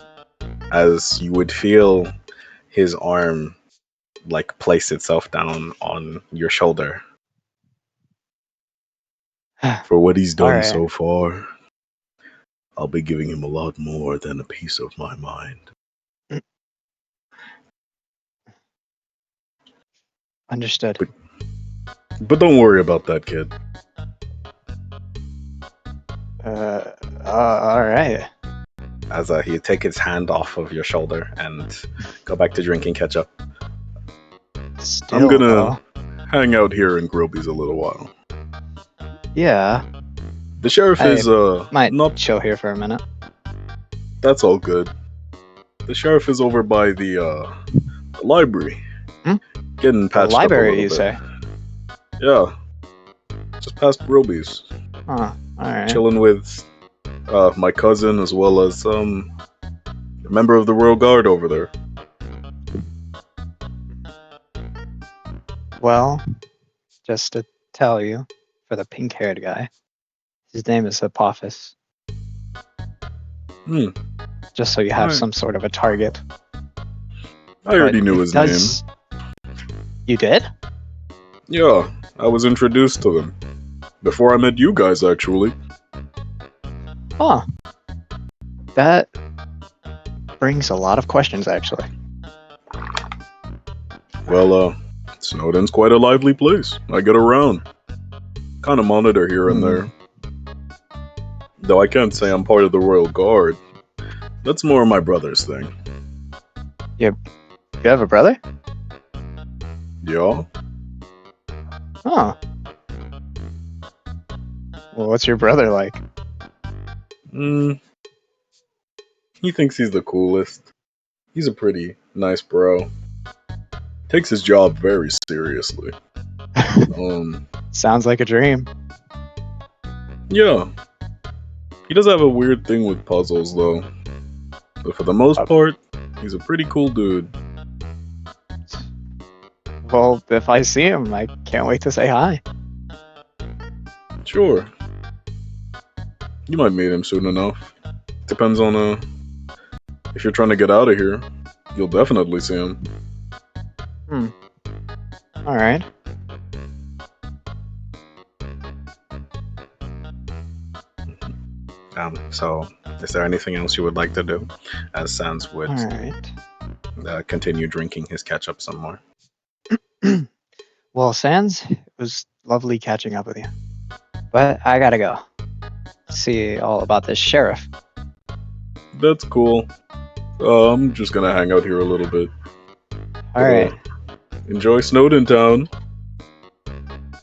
As you would feel his arm like place itself down on your shoulder. For what he's done Alright. so far, I'll be giving him a lot more than a piece of my mind. Understood. But don't worry about that, kid. Alright. As he take his hand off of your shoulder and go back to drinking ketchup. Still, I'm gonna though. hang out here in Groby's a little while. Yeah. The sheriff is Might not. chill here for a minute. That's all good. The sheriff is over by the library. Getting patched The library, up a you little say? bit. Yeah. Just past Groby's. Huh. Alright. Chilling with my cousin as well as a member of the Royal Guard over there. Well, just to tell you, for the pink-haired guy, his name is Apophis. Hmm. Just so you have Alright. some sort of a target. I already But knew it his does- You did? name. Yeah, I was introduced to them. Before I met you guys, actually. Huh. That brings a lot of questions, actually. Well, Snowden's quite a lively place. I get around. Kind of monitor here and there. Though I can't say I'm part of the Royal Guard. That's more my brother's thing. You have a brother? Yeah? Oh. Well, what's your brother like? He thinks he's the coolest. He's a pretty nice bro. Takes his job very seriously. Sounds like a dream. Yeah. He does have a weird thing with puzzles, though. But for the most part, he's a pretty cool dude. Well, if I see him, I can't wait to say hi. Sure. You might meet him soon enough. Depends on, if you're trying to get out of here, you'll definitely see him. Alright. So, is there anything else you would like to do? As Sans would Alright. continue drinking his ketchup some more. Well, Sans, it was lovely catching up with you. But I gotta go. See all about this sheriff. That's cool. I'm just gonna hang out here a little bit. Alright. Enjoy Snowden Town.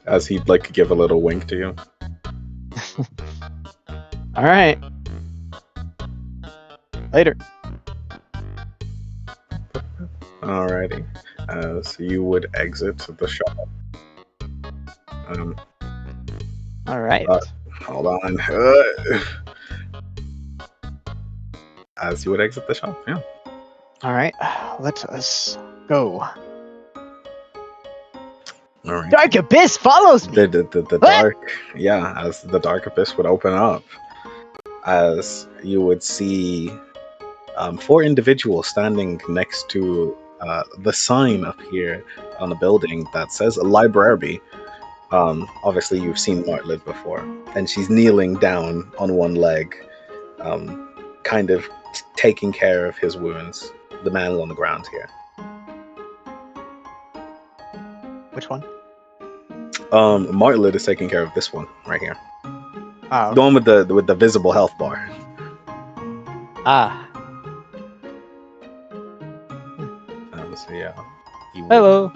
As he'd like to give a little wink to you. Alright. Later. Alrighty. As you would exit the shop. Alright. Hold on. As you would exit the shop, yeah. Alright. Let us go. Alright. Dark Abyss follows me! The dark, yeah, as the dark abyss would open up, as you would see 4 individuals standing next to the sign up here on the building that says library. Obviously, you've seen Martlet before, and she's kneeling down on one leg, kind of taking care of his wounds. The man's on the ground here. Which one? Martlet is taking care of this one right here. Oh. The one with the visible health bar. Ah. So yeah. Hello.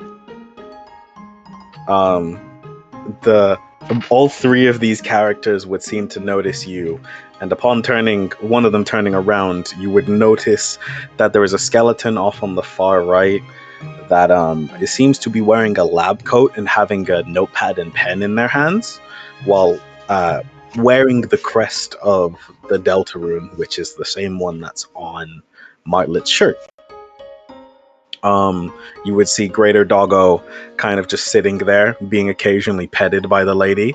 All 3 of these characters would seem to notice you, and upon one of them turning around, you would notice that there is a skeleton off on the far right that it seems to be wearing a lab coat and having a notepad and pen in their hands, while wearing the crest of the Delta Rune, which is the same one that's on Martlet's shirt. You would see Greater Doggo kind of just sitting there, being occasionally petted by the lady,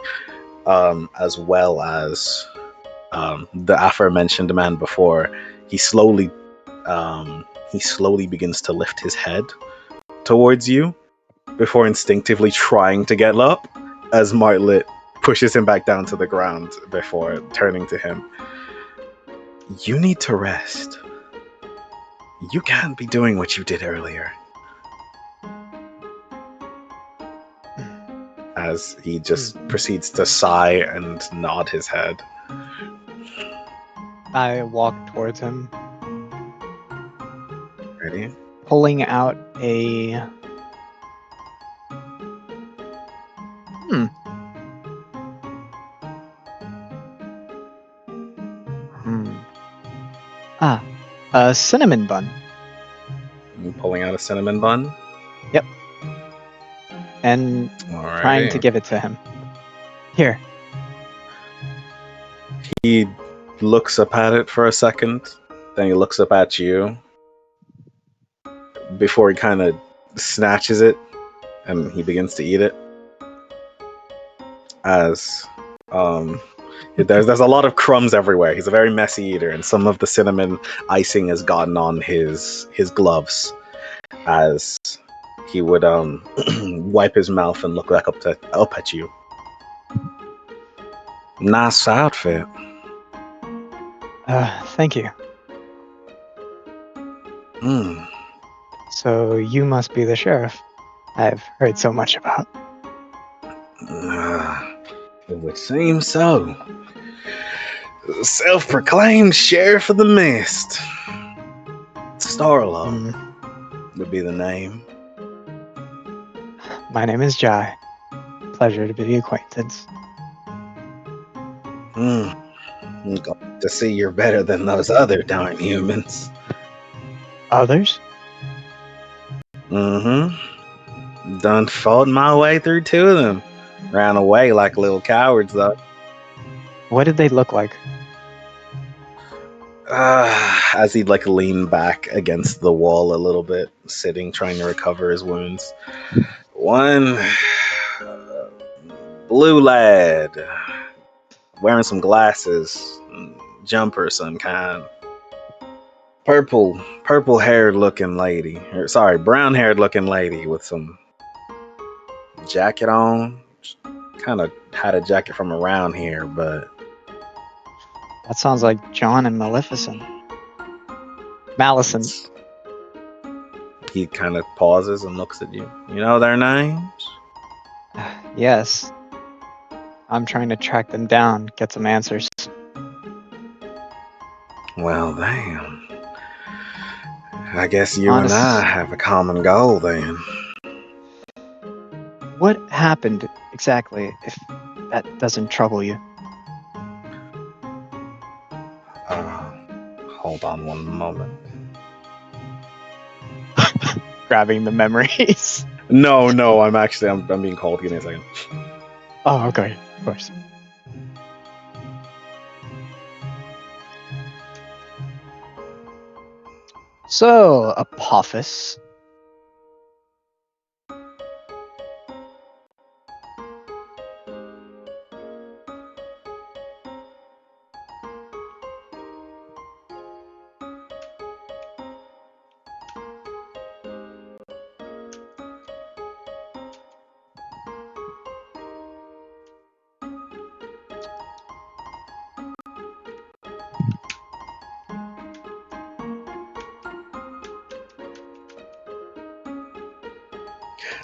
as well as the aforementioned man before. He slowly begins to lift his head towards you before instinctively trying to get up, as Martlet pushes him back down to the ground before turning to him. You need to rest. You can't be doing what you did earlier. As he just proceeds to sigh and nod his head. I walk towards him, Ready? pulling out a... a cinnamon bun. You pulling out a cinnamon bun? Yep. And trying to give it to him. Here. He looks up at it for a second, then he looks up at you before he kind of snatches it and he begins to eat it. As there's a lot of crumbs everywhere. He's a very messy eater, and some of the cinnamon icing has gotten on his gloves. As he would wipe his mouth and look back up at you. Nice outfit. Thank you. So you must be the sheriff I've heard so much about. It would seem so. Self-proclaimed sheriff of the mist. Starlo would be the name. My name is Jai. Pleasure to be acquainted. I'm glad to see you're better than those other darn humans. Others? Done fought my way through 2 of them. Ran away like little cowards, though. What did they look like? As he'd lean back against the wall a little bit, sitting, trying to recover his wounds. One blue lad, wearing some glasses, jumper of some kind. Purple haired looking lady, brown haired looking lady with some jacket on. Kind of had a jacket from around here, but That sounds like John and Maleficent. Malicent. he kind of pauses and looks at you. You know their names? Yes. I'm trying to track them down, get some answers. Well, damn. I guess you and I have a common goal then. What happened exactly, if that doesn't trouble you? Hold on one moment. Grabbing the memories. No, I'm being called. Give me a second. Oh, okay, of course. So, Apophis.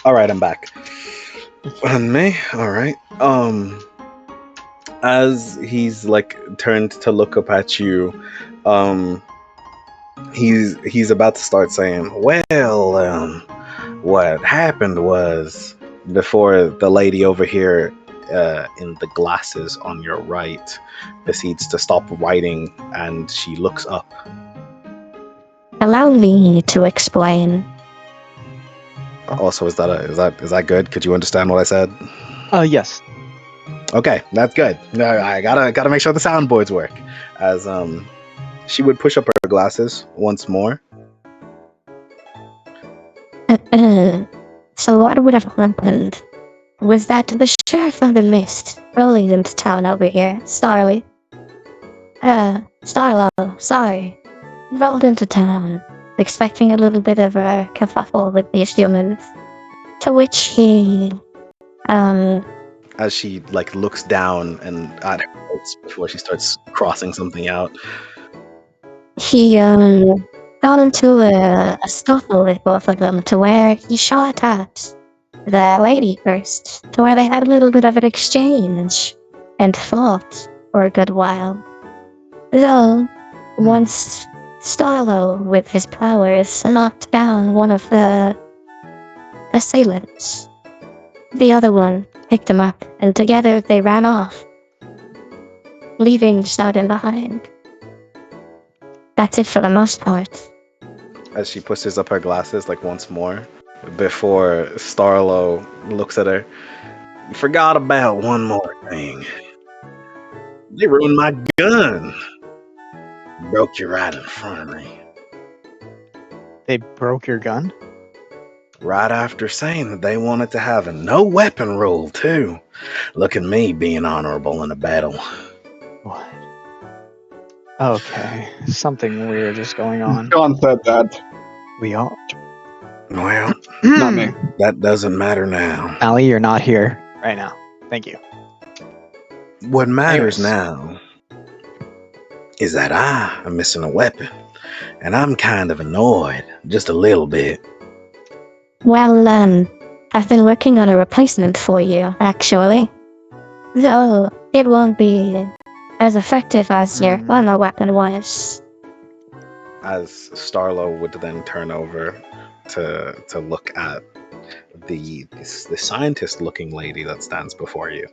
All right, I'm back. On me. All right. As he's turned to look up at you, he's about to start saying, "Well, what happened was before the lady over here in the glasses on your right proceeds to stop writing, and she looks up. Allow me to explain." Also, is that good? Could you understand what I said? Yes. Okay, that's good. No, I gotta make sure the soundboards work. As She would push up her glasses once more. So what would have happened was that the sheriff of the mist rolling into town over here, Starly. Starlo, sorry. Rolled into town, expecting a little bit of a kerfuffle with these humans. To which he, As she looks down and at her notes before she starts crossing something out. he got into a scuffle with both of them to where he shot at the lady first, to where they had a little bit of an exchange and fought for a good while. Though, once Starlo, with his powers, knocked down one of the assailants, the other one picked him up, and together they ran off, leaving Snowden behind. That's it for the most part. As she pushes up her glasses once more before Starlo looks at her. You forgot about one more thing. They ruined my gun. Broke you right in front of me. They broke your gun? Right after saying that they wanted to have a no weapon rule too. Look at me being honorable in a battle. What? Okay, something weird is going on. John said that. We all. Well, Not me. that doesn't matter now. Ali, you're not here right now. Thank you. What matters Anyways. now is that I am missing a weapon. And I'm kind of annoyed, just a little bit. Well, I've been working on a replacement for you, actually. Though, it won't be as effective as your other weapon was. As Starlo would then turn over to look at the scientist-looking lady that stands before you.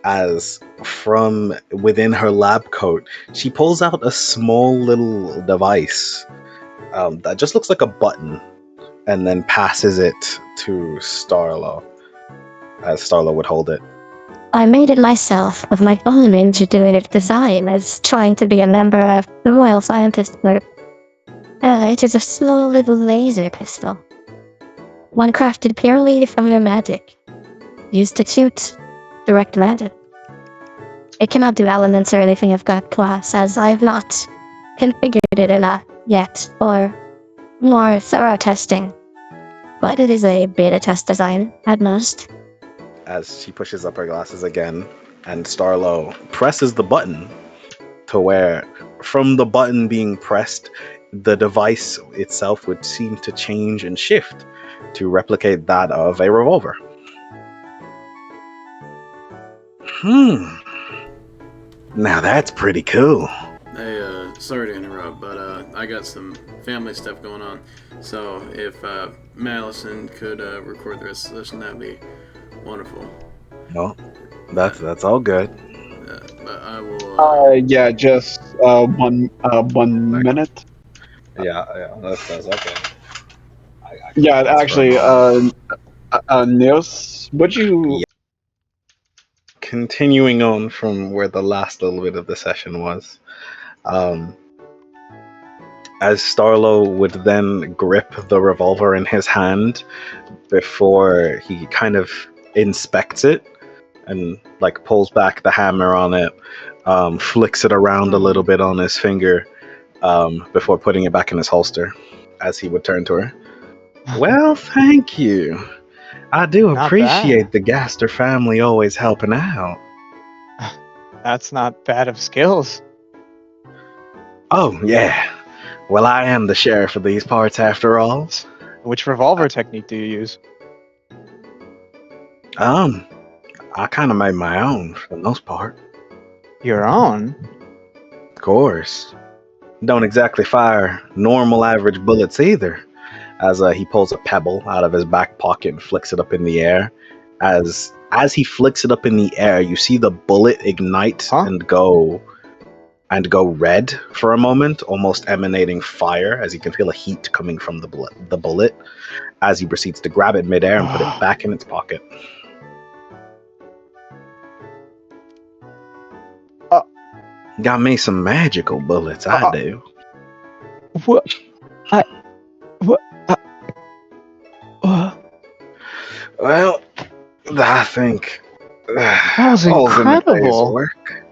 As from within her lab coat, she pulls out a small little device that just looks like a button, and then passes it to Starlo, as Starlo would hold it. I made it myself with my own ingenuitive design as trying to be a member of the Royal Scientist Group. It is a small little laser pistol. One crafted purely from your magic. Used to shoot direct magic. It cannot do elements or anything of God class, as I have not configured it enough yet for more thorough testing. But it is a beta test design, at most. As she pushes up her glasses again, and Starlo presses the button to where, from the button being pressed, the device itself would seem to change and shift to replicate that of a revolver. Now that's pretty cool. Hey, sorry to interrupt, but I got some family stuff going on. So if Madison could record the rest of the session, that'd be wonderful. Well, that's all good. But I will. Yeah, just 1 minute. Yeah, that's okay. Yeah, actually, Nils, would you? Yeah. Continuing on from where the last little bit of the session was, as Starlo would then grip the revolver in his hand before he kind of inspects it and pulls back the hammer on it, flicks it around a little bit on his finger, before putting it back in his holster, as he would turn to her. Well, thank you. I do Not appreciate bad. the Gaster family always helping out. That's not bad of skills. Oh, yeah. Well, I am the sheriff of these parts after all. Which revolver technique do you use? I kind of made my own for the most part. Your own? Of course. Don't exactly fire normal average bullets either. As he pulls a pebble out of his back pocket and flicks it up in the air. As he flicks it up in the air, you see the bullet ignite and go red for a moment, almost emanating fire, as you can feel a heat coming from the bullet, as he proceeds to grab it midair and put it back in its pocket. Got me some magical bullets, I do. What? What? Well, I think That was all's in a day's incredible. work.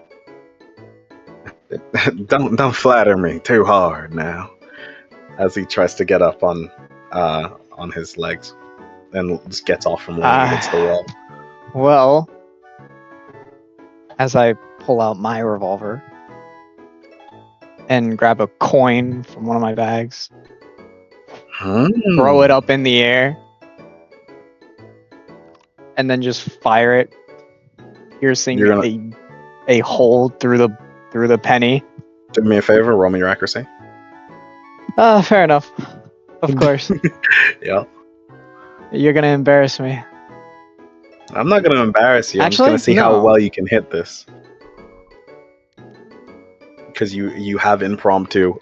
Don't flatter me too hard now. As he tries to get up on his legs and just gets off from leaning against the wall. Well, as I pull out my revolver and grab a coin from one of my bags, throw it up in the air, and then just fire it, piercing You're gonna a hole through the penny. do me a favor, roll me your accuracy. Fair enough. Of course. Yeah. You're gonna embarrass me. I'm not gonna embarrass you. I'm just Actually, gonna see no. how well you can hit this. Because you have impromptu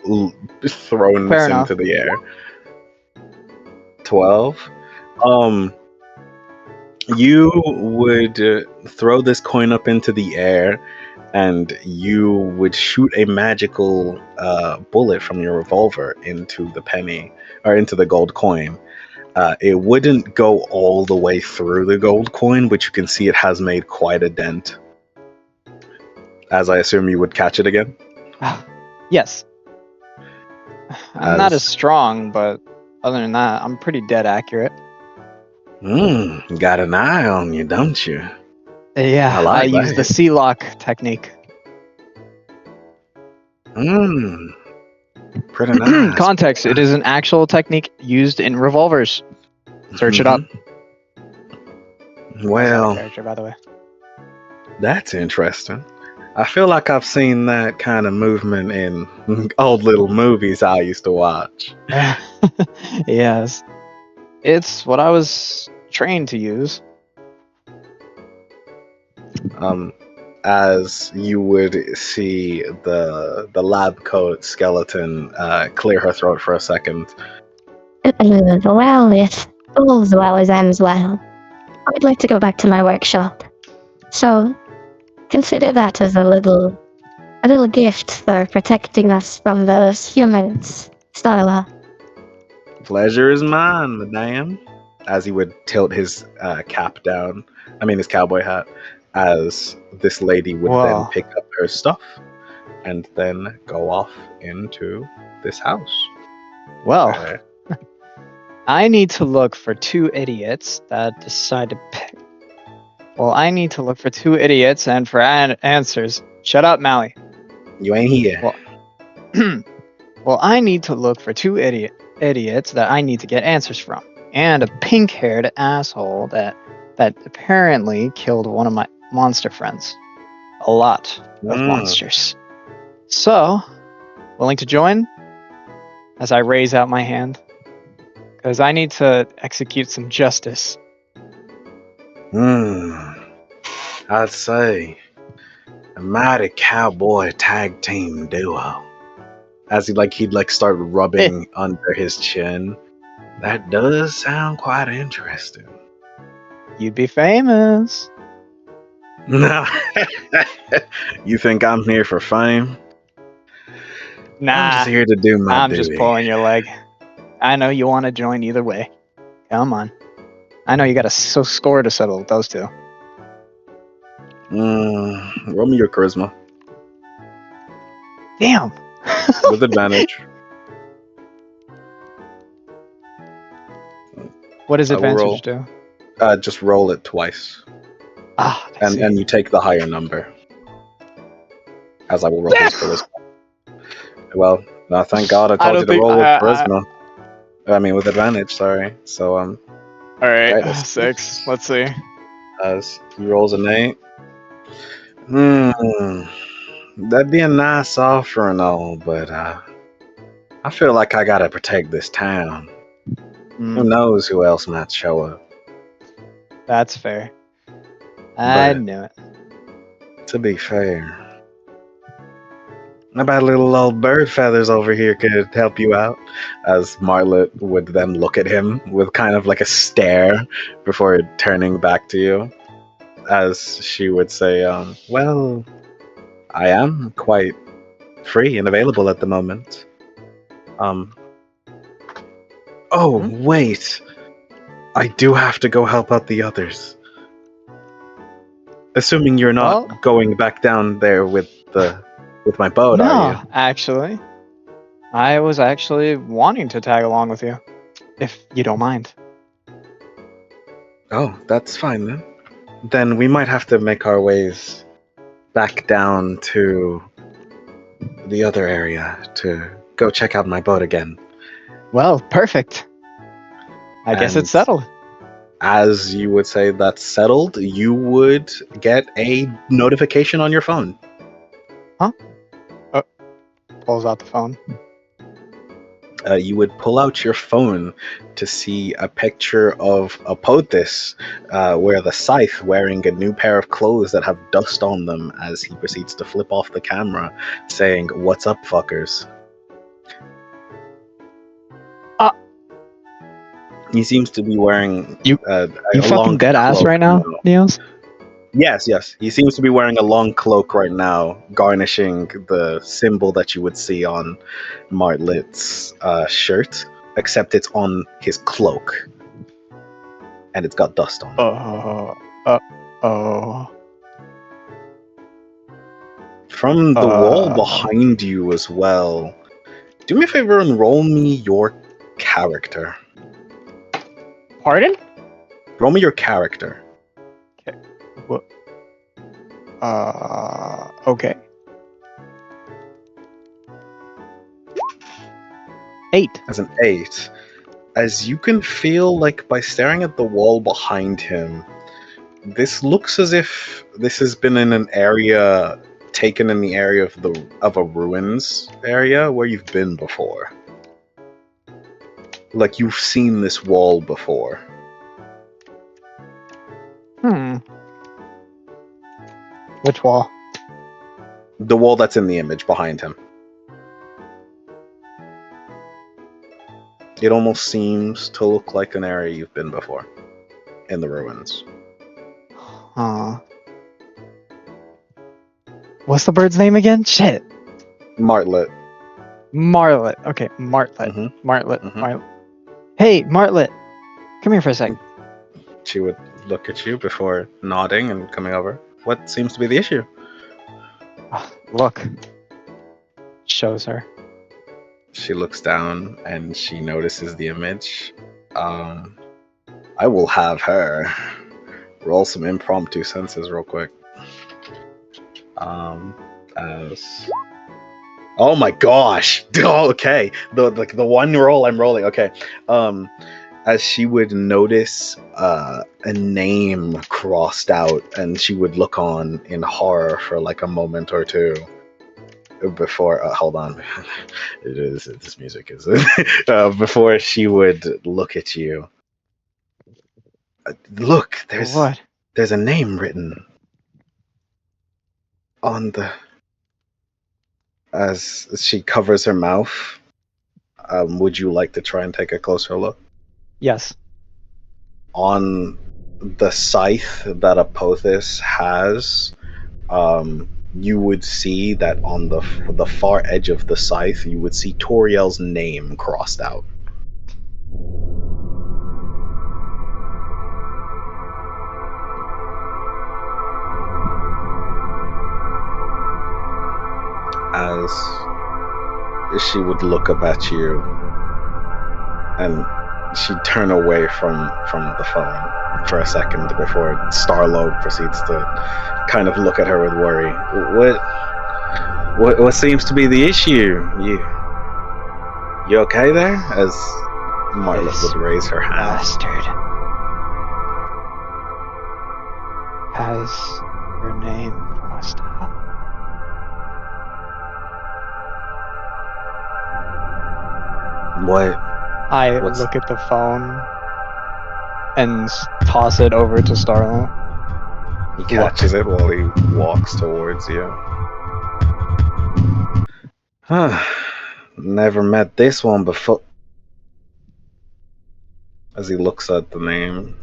thrown Fair this enough. into the air. 12. You would throw this coin up into the air, and you would shoot a magical bullet from your revolver into the penny, or into the gold coin. It wouldn't go all the way through the gold coin, but you can see it has made quite a dent. As I assume you would catch it again? Yes. I'm not as strong, but other than that, I'm pretty dead accurate. Got an eye on you, don't you? Yeah, I like use the that. sea lock technique. Pretty nice. Context: it is an actual technique used in revolvers. Search it up. Well, character, by the way. That's interesting. I feel like I've seen that kind of movement in old little movies I used to watch. Yes. It's what I was trained to use. As you would see the lab coat skeleton clear her throat for a second. Well, if all's well as ends well, I'd like to go back to my workshop. So, consider that as a little gift for protecting us from those humans, Starla. Pleasure is mine, madame. As he would tilt his cap down, his cowboy hat, as this lady would then pick up her stuff and then go off into this house. Well, I need to look for two idiots that decide to pick. Well, I need to look for two idiots and for answers. Shut up, Mally. You ain't here. Well, I need to look for two idiots that I need to get answers from, and a pink-haired asshole that apparently killed one of my monster friends. A lot of monsters. So, willing to join? As I raise out my hand, because I need to execute some justice. I'd say a mighty cowboy tag team duo. As he'd start rubbing under his chin. That does sound quite interesting. You'd be famous. No. You think I'm here for fame? Nah, I'm just here to do my I'm duty. just pulling your leg. I know you want to join either way. Come on. I know you got a score to settle with those two. Roll me your charisma. Damn. With advantage. What does advantage do? Just roll it twice. And you take the higher number. As I will roll his charisma. Well, no, thank God I told you to roll with charisma. With advantage, sorry. So, Alright, 6. Let's see. As he rolls an 8. That'd be a nice offer and all, but I feel like I gotta protect this town. Who knows who else might show up? That's fair. I knew it. To be fair, how about little old bird feathers over here could help you out? As Marlet would then look at him with kind of like a stare before turning back to you. As she would say, well, I am quite free and available at the moment. Oh, wait. I do have to go help out the others. Assuming you're not Well- going back down there with my boat, are you? No, actually. I was actually wanting to tag along with you, if you don't mind. Oh, that's fine then. Then we might have to make our ways back down to the other area to go check out my boat again. Well, perfect. I guess And it's settled. as you would say that's settled, you would get a notification on your phone. Pulls out the phone. You would pull out your phone to see a picture of Apothis, where the scythe wearing a new pair of clothes that have dust on them as he proceeds to flip off the camera, saying, "What's up, fuckers?" He seems to be wearing You a fucking long dead ass cloak right now, Niels? Yes. He seems to be wearing a long cloak right now, garnishing the symbol that you would see on Martlet's shirt, except it's on his cloak. And it's got dust on it. Oh. From the wall behind you as well. Do me a favor and roll me your character. Pardon? Roll me your character. Okay. 8. As an 8. As you can feel, like, by staring at the wall behind him, this looks as if this has been in an area taken in the area of a ruins area where you've been before. Like you've seen this wall before. Which wall? The wall that's in the image behind him. It almost seems to look like an area you've been before in the ruins. What's the bird's name again? Shit. Martlet. Martlet. Okay, Martlet. Mm-hmm. Martlet. Mm-hmm. Martlet. Hey, Martlet. Come here for a sec. She would look at you before nodding and coming over. What seems to be the issue? Look. Shows her. She looks down and she notices the image. I will have her roll some impromptu senses real quick. As oh my gosh! Oh, okay, the one roll I'm rolling. Okay, as she would notice a name crossed out, and she would look on in horror for like a moment or two before. Hold on, this music is before she would look at you. Look, there's a name written on the. As she covers her mouth, would you like to try and take a closer look? Yes. On the scythe that Apothis has, you would see that on the far edge of the scythe, you would see Toriel's name crossed out. As she would look up at you, and she'd turn away from the phone for a second before Starlo proceeds to kind of look at her with worry. What seems to be the issue? You okay there? As Martlet would raise her hand. Bastard has her name crossed out. What? I look at the phone and toss it over to Starlo. He catches it while he walks towards you. Huh. Never met this one before. As he looks at the name.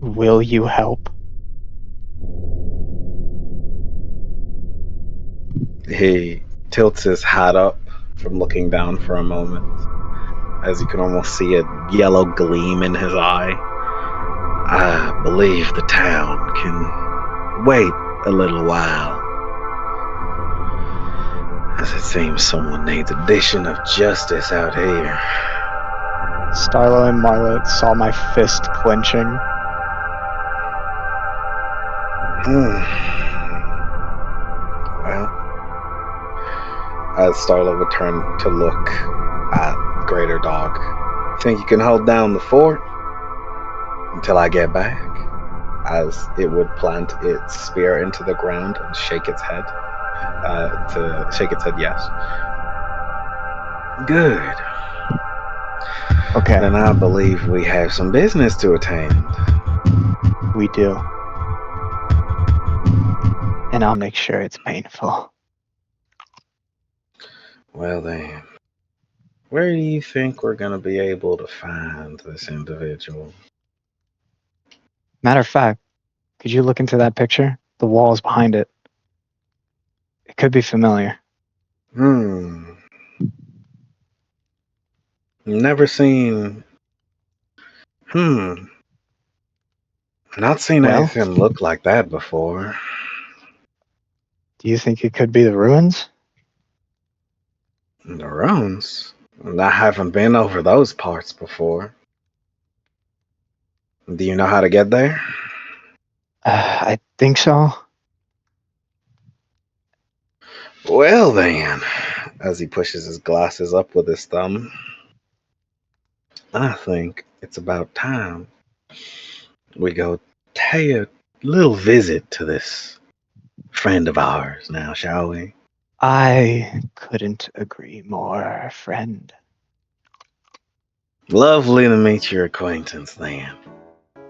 Will you help? He tilts his hat up from looking down for a moment, as you can almost see a yellow gleam in his eye. I believe the town can wait a little while, as it seems someone needs a dishing of justice out here. Starla and Marla saw my fist clenching. Well, as Starla would turn to look at Greater Dog, think you can hold down the fort until I get back? As it would plant its spear into the ground and shake its head. To shake its head, yes. Good. Okay, Then I believe we have some business to attend. we do. And I'll make sure it's painful. Well then, where do you think we're going to be able to find this individual? Matter of fact, could you look into that picture? The walls behind it. It could be familiar. Never seen. Not seen Well, anything look like that before. do you think it could be the ruins? The ruins? I haven't been over those parts before. Do you know how to get there? I think so. Well then, as he pushes his glasses up with his thumb, I think it's about time we go pay a little visit to this friend of ours now, shall we? I couldn't agree more, friend. Lovely to meet your acquaintance then.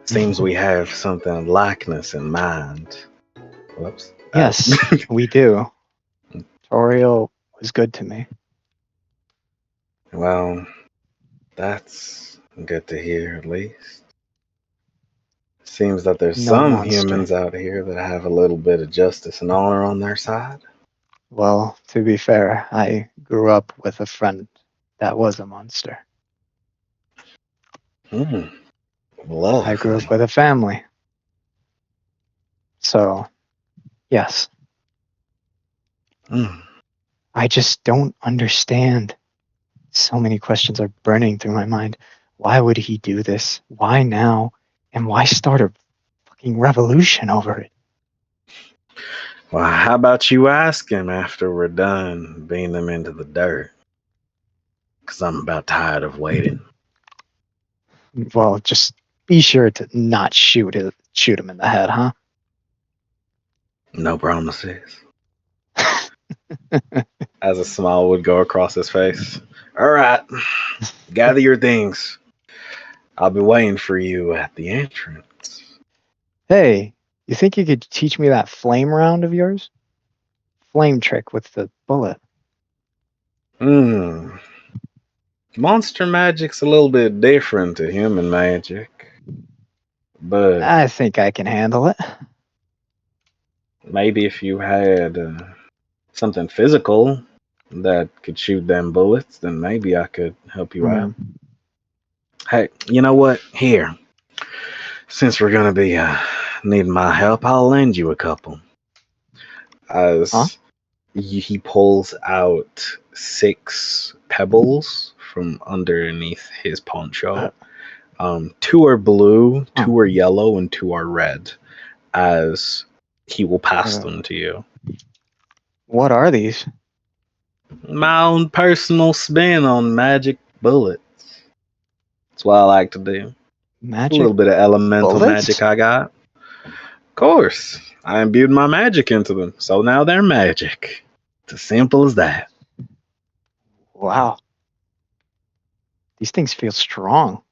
Seems we have something likeness in mind. Whoops. Yes, we do. Toriel was good to me. Well, that's good to hear at least. Seems that there's No some monster. humans out here that have a little bit of justice and honor on their side. Well, to be fair, I grew up with a friend that was a monster. I grew up Lovely. with a family. So, yes, Mm. I just don't understand. So many questions are burning through my mind. Why would he do this? Why now? And why start a fucking revolution over it? Well, how about you ask him after we're done beating them into the dirt? Because I'm about tired of waiting. Well, just be sure to not shoot him in the head, huh? No promises. As a smile would go across his face. All right, gather your things. I'll be waiting for you at the entrance. Hey, you think you could teach me that flame round of yours? Flame trick with the bullet. Monster magic's a little bit different to human magic, but I think I can handle it. maybe if you had something physical that could shoot them bullets, then maybe I could help you out. Hey, you know what? Here, since we're gonna be needing my help, I'll lend you a couple. Huh? As he pulls out 6 pebbles from underneath his poncho. Two are blue, 2 are yellow, and 2 are red. As he will pass them to you. What are these? My own personal spin on magic bullets. That's what I like to do. A Magic little bit of elemental magic bullets? I got. Of course, I imbued my magic into them, so now they're magic. It's as simple as that. Wow. These things feel strong.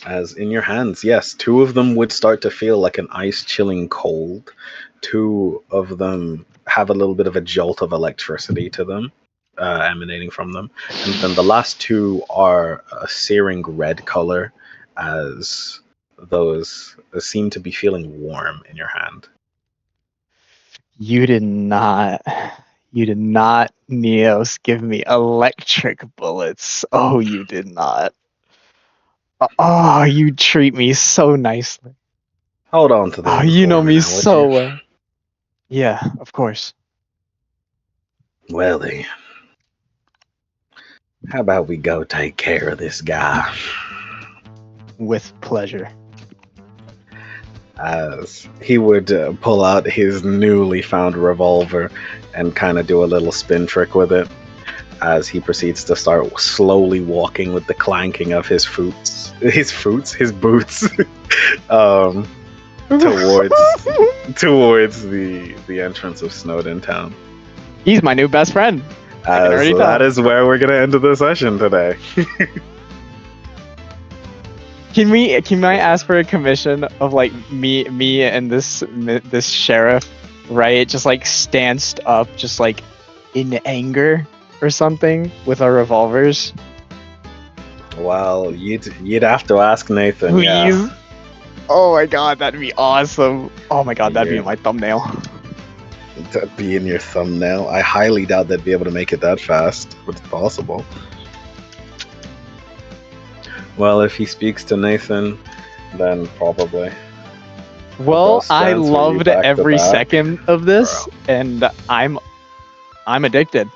As in your hands, yes, 2 of them would start to feel like an ice chilling cold. 2 of them have a little bit of a jolt of electricity to them, emanating from them. And then the last 2 are a searing red color, as those seem to be feeling warm in your hand. You did not. You did not, Neos, give me electric bullets. Oh, you did not. Oh, you treat me so nicely. Hold on to Oh, those you for know me me now, would you? so well. Yeah, of course. Well then, how about we go take care of this guy? With pleasure. As he would pull out his newly found revolver and kind of do a little spin trick with it as he proceeds to start slowly walking with the clanking of his boots, um, towards the entrance of Snowden Town. He's my new best friend. I can As already that tell. is where we're gonna end the session today. Can I ask for a commission of like me and this sheriff, right? Just like stanced up, just like in anger or something with our revolvers. Well, you'd have to ask Nathan. Please. Yeah, Oh my god, that'd be awesome. Oh my god, that'd be Yeah. my thumbnail. That'd be in your thumbnail. I highly doubt they'd be able to make it that fast, but it's possible. Well, if he speaks to Nathan, then probably. Well, Best I stance for you loved back to every back. second of this, and I'm addicted.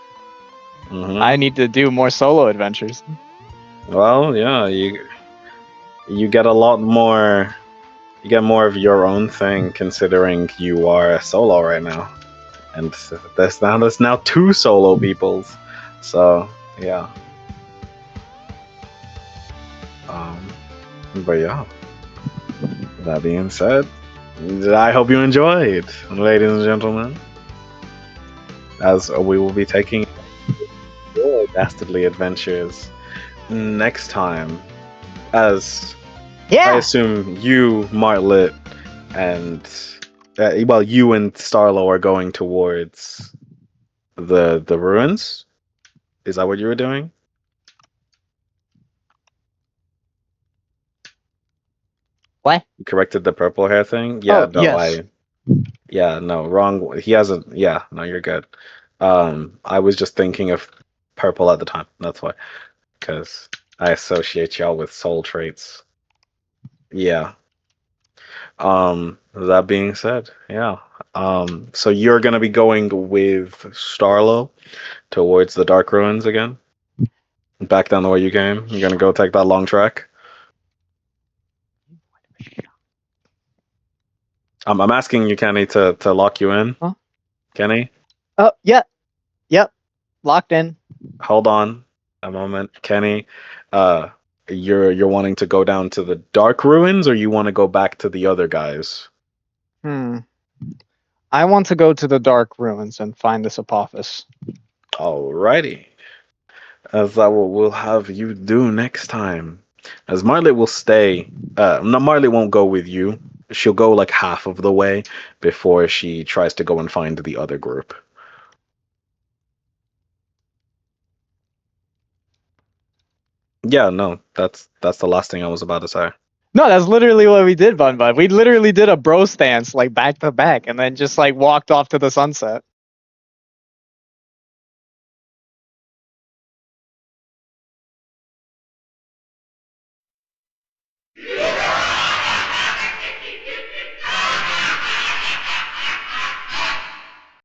Mhm. I need to do more solo adventures. Well, yeah, you get a lot more. You get more of your own thing, considering you are a solo right now, and there's now two solo peoples. So yeah. But yeah. That being said, I hope you enjoyed, ladies and gentlemen, as we will be taking your dastardly adventures next time. As I assume you, Martlet, and you and Starlo are going towards the ruins. Is that what you were doing? What? You corrected the purple hair thing? Oh, yes. Yeah, no, wrong. He hasn't. Yeah, no, you're good. I was just thinking of purple at the time. That's why, because I associate y'all with soul traits. Yeah. That being said, yeah. So you're gonna be going with Starlo towards the Dark Ruins again, back down the way you came. You're gonna go take that long trek. I'm asking you, Kenny, to lock you in. Huh? Kenny, Oh, yeah. Yep. Locked in. hold on a moment, Kenny. Uh, you're wanting to go down to the Dark Ruins, or you want to go back to the other guys? I want to go to the Dark Ruins and find this Apophis. Alrighty. As that what we'll have you do next time. As Marley will stay. No, Marley won't go with you. She'll go like half of the way before she tries to go and find the other group. Yeah, no, that's the last thing I was about to say. No, that's literally what we did, Bun Bud. We literally did a bro stance, like back to back, and then just like walked off to the sunset.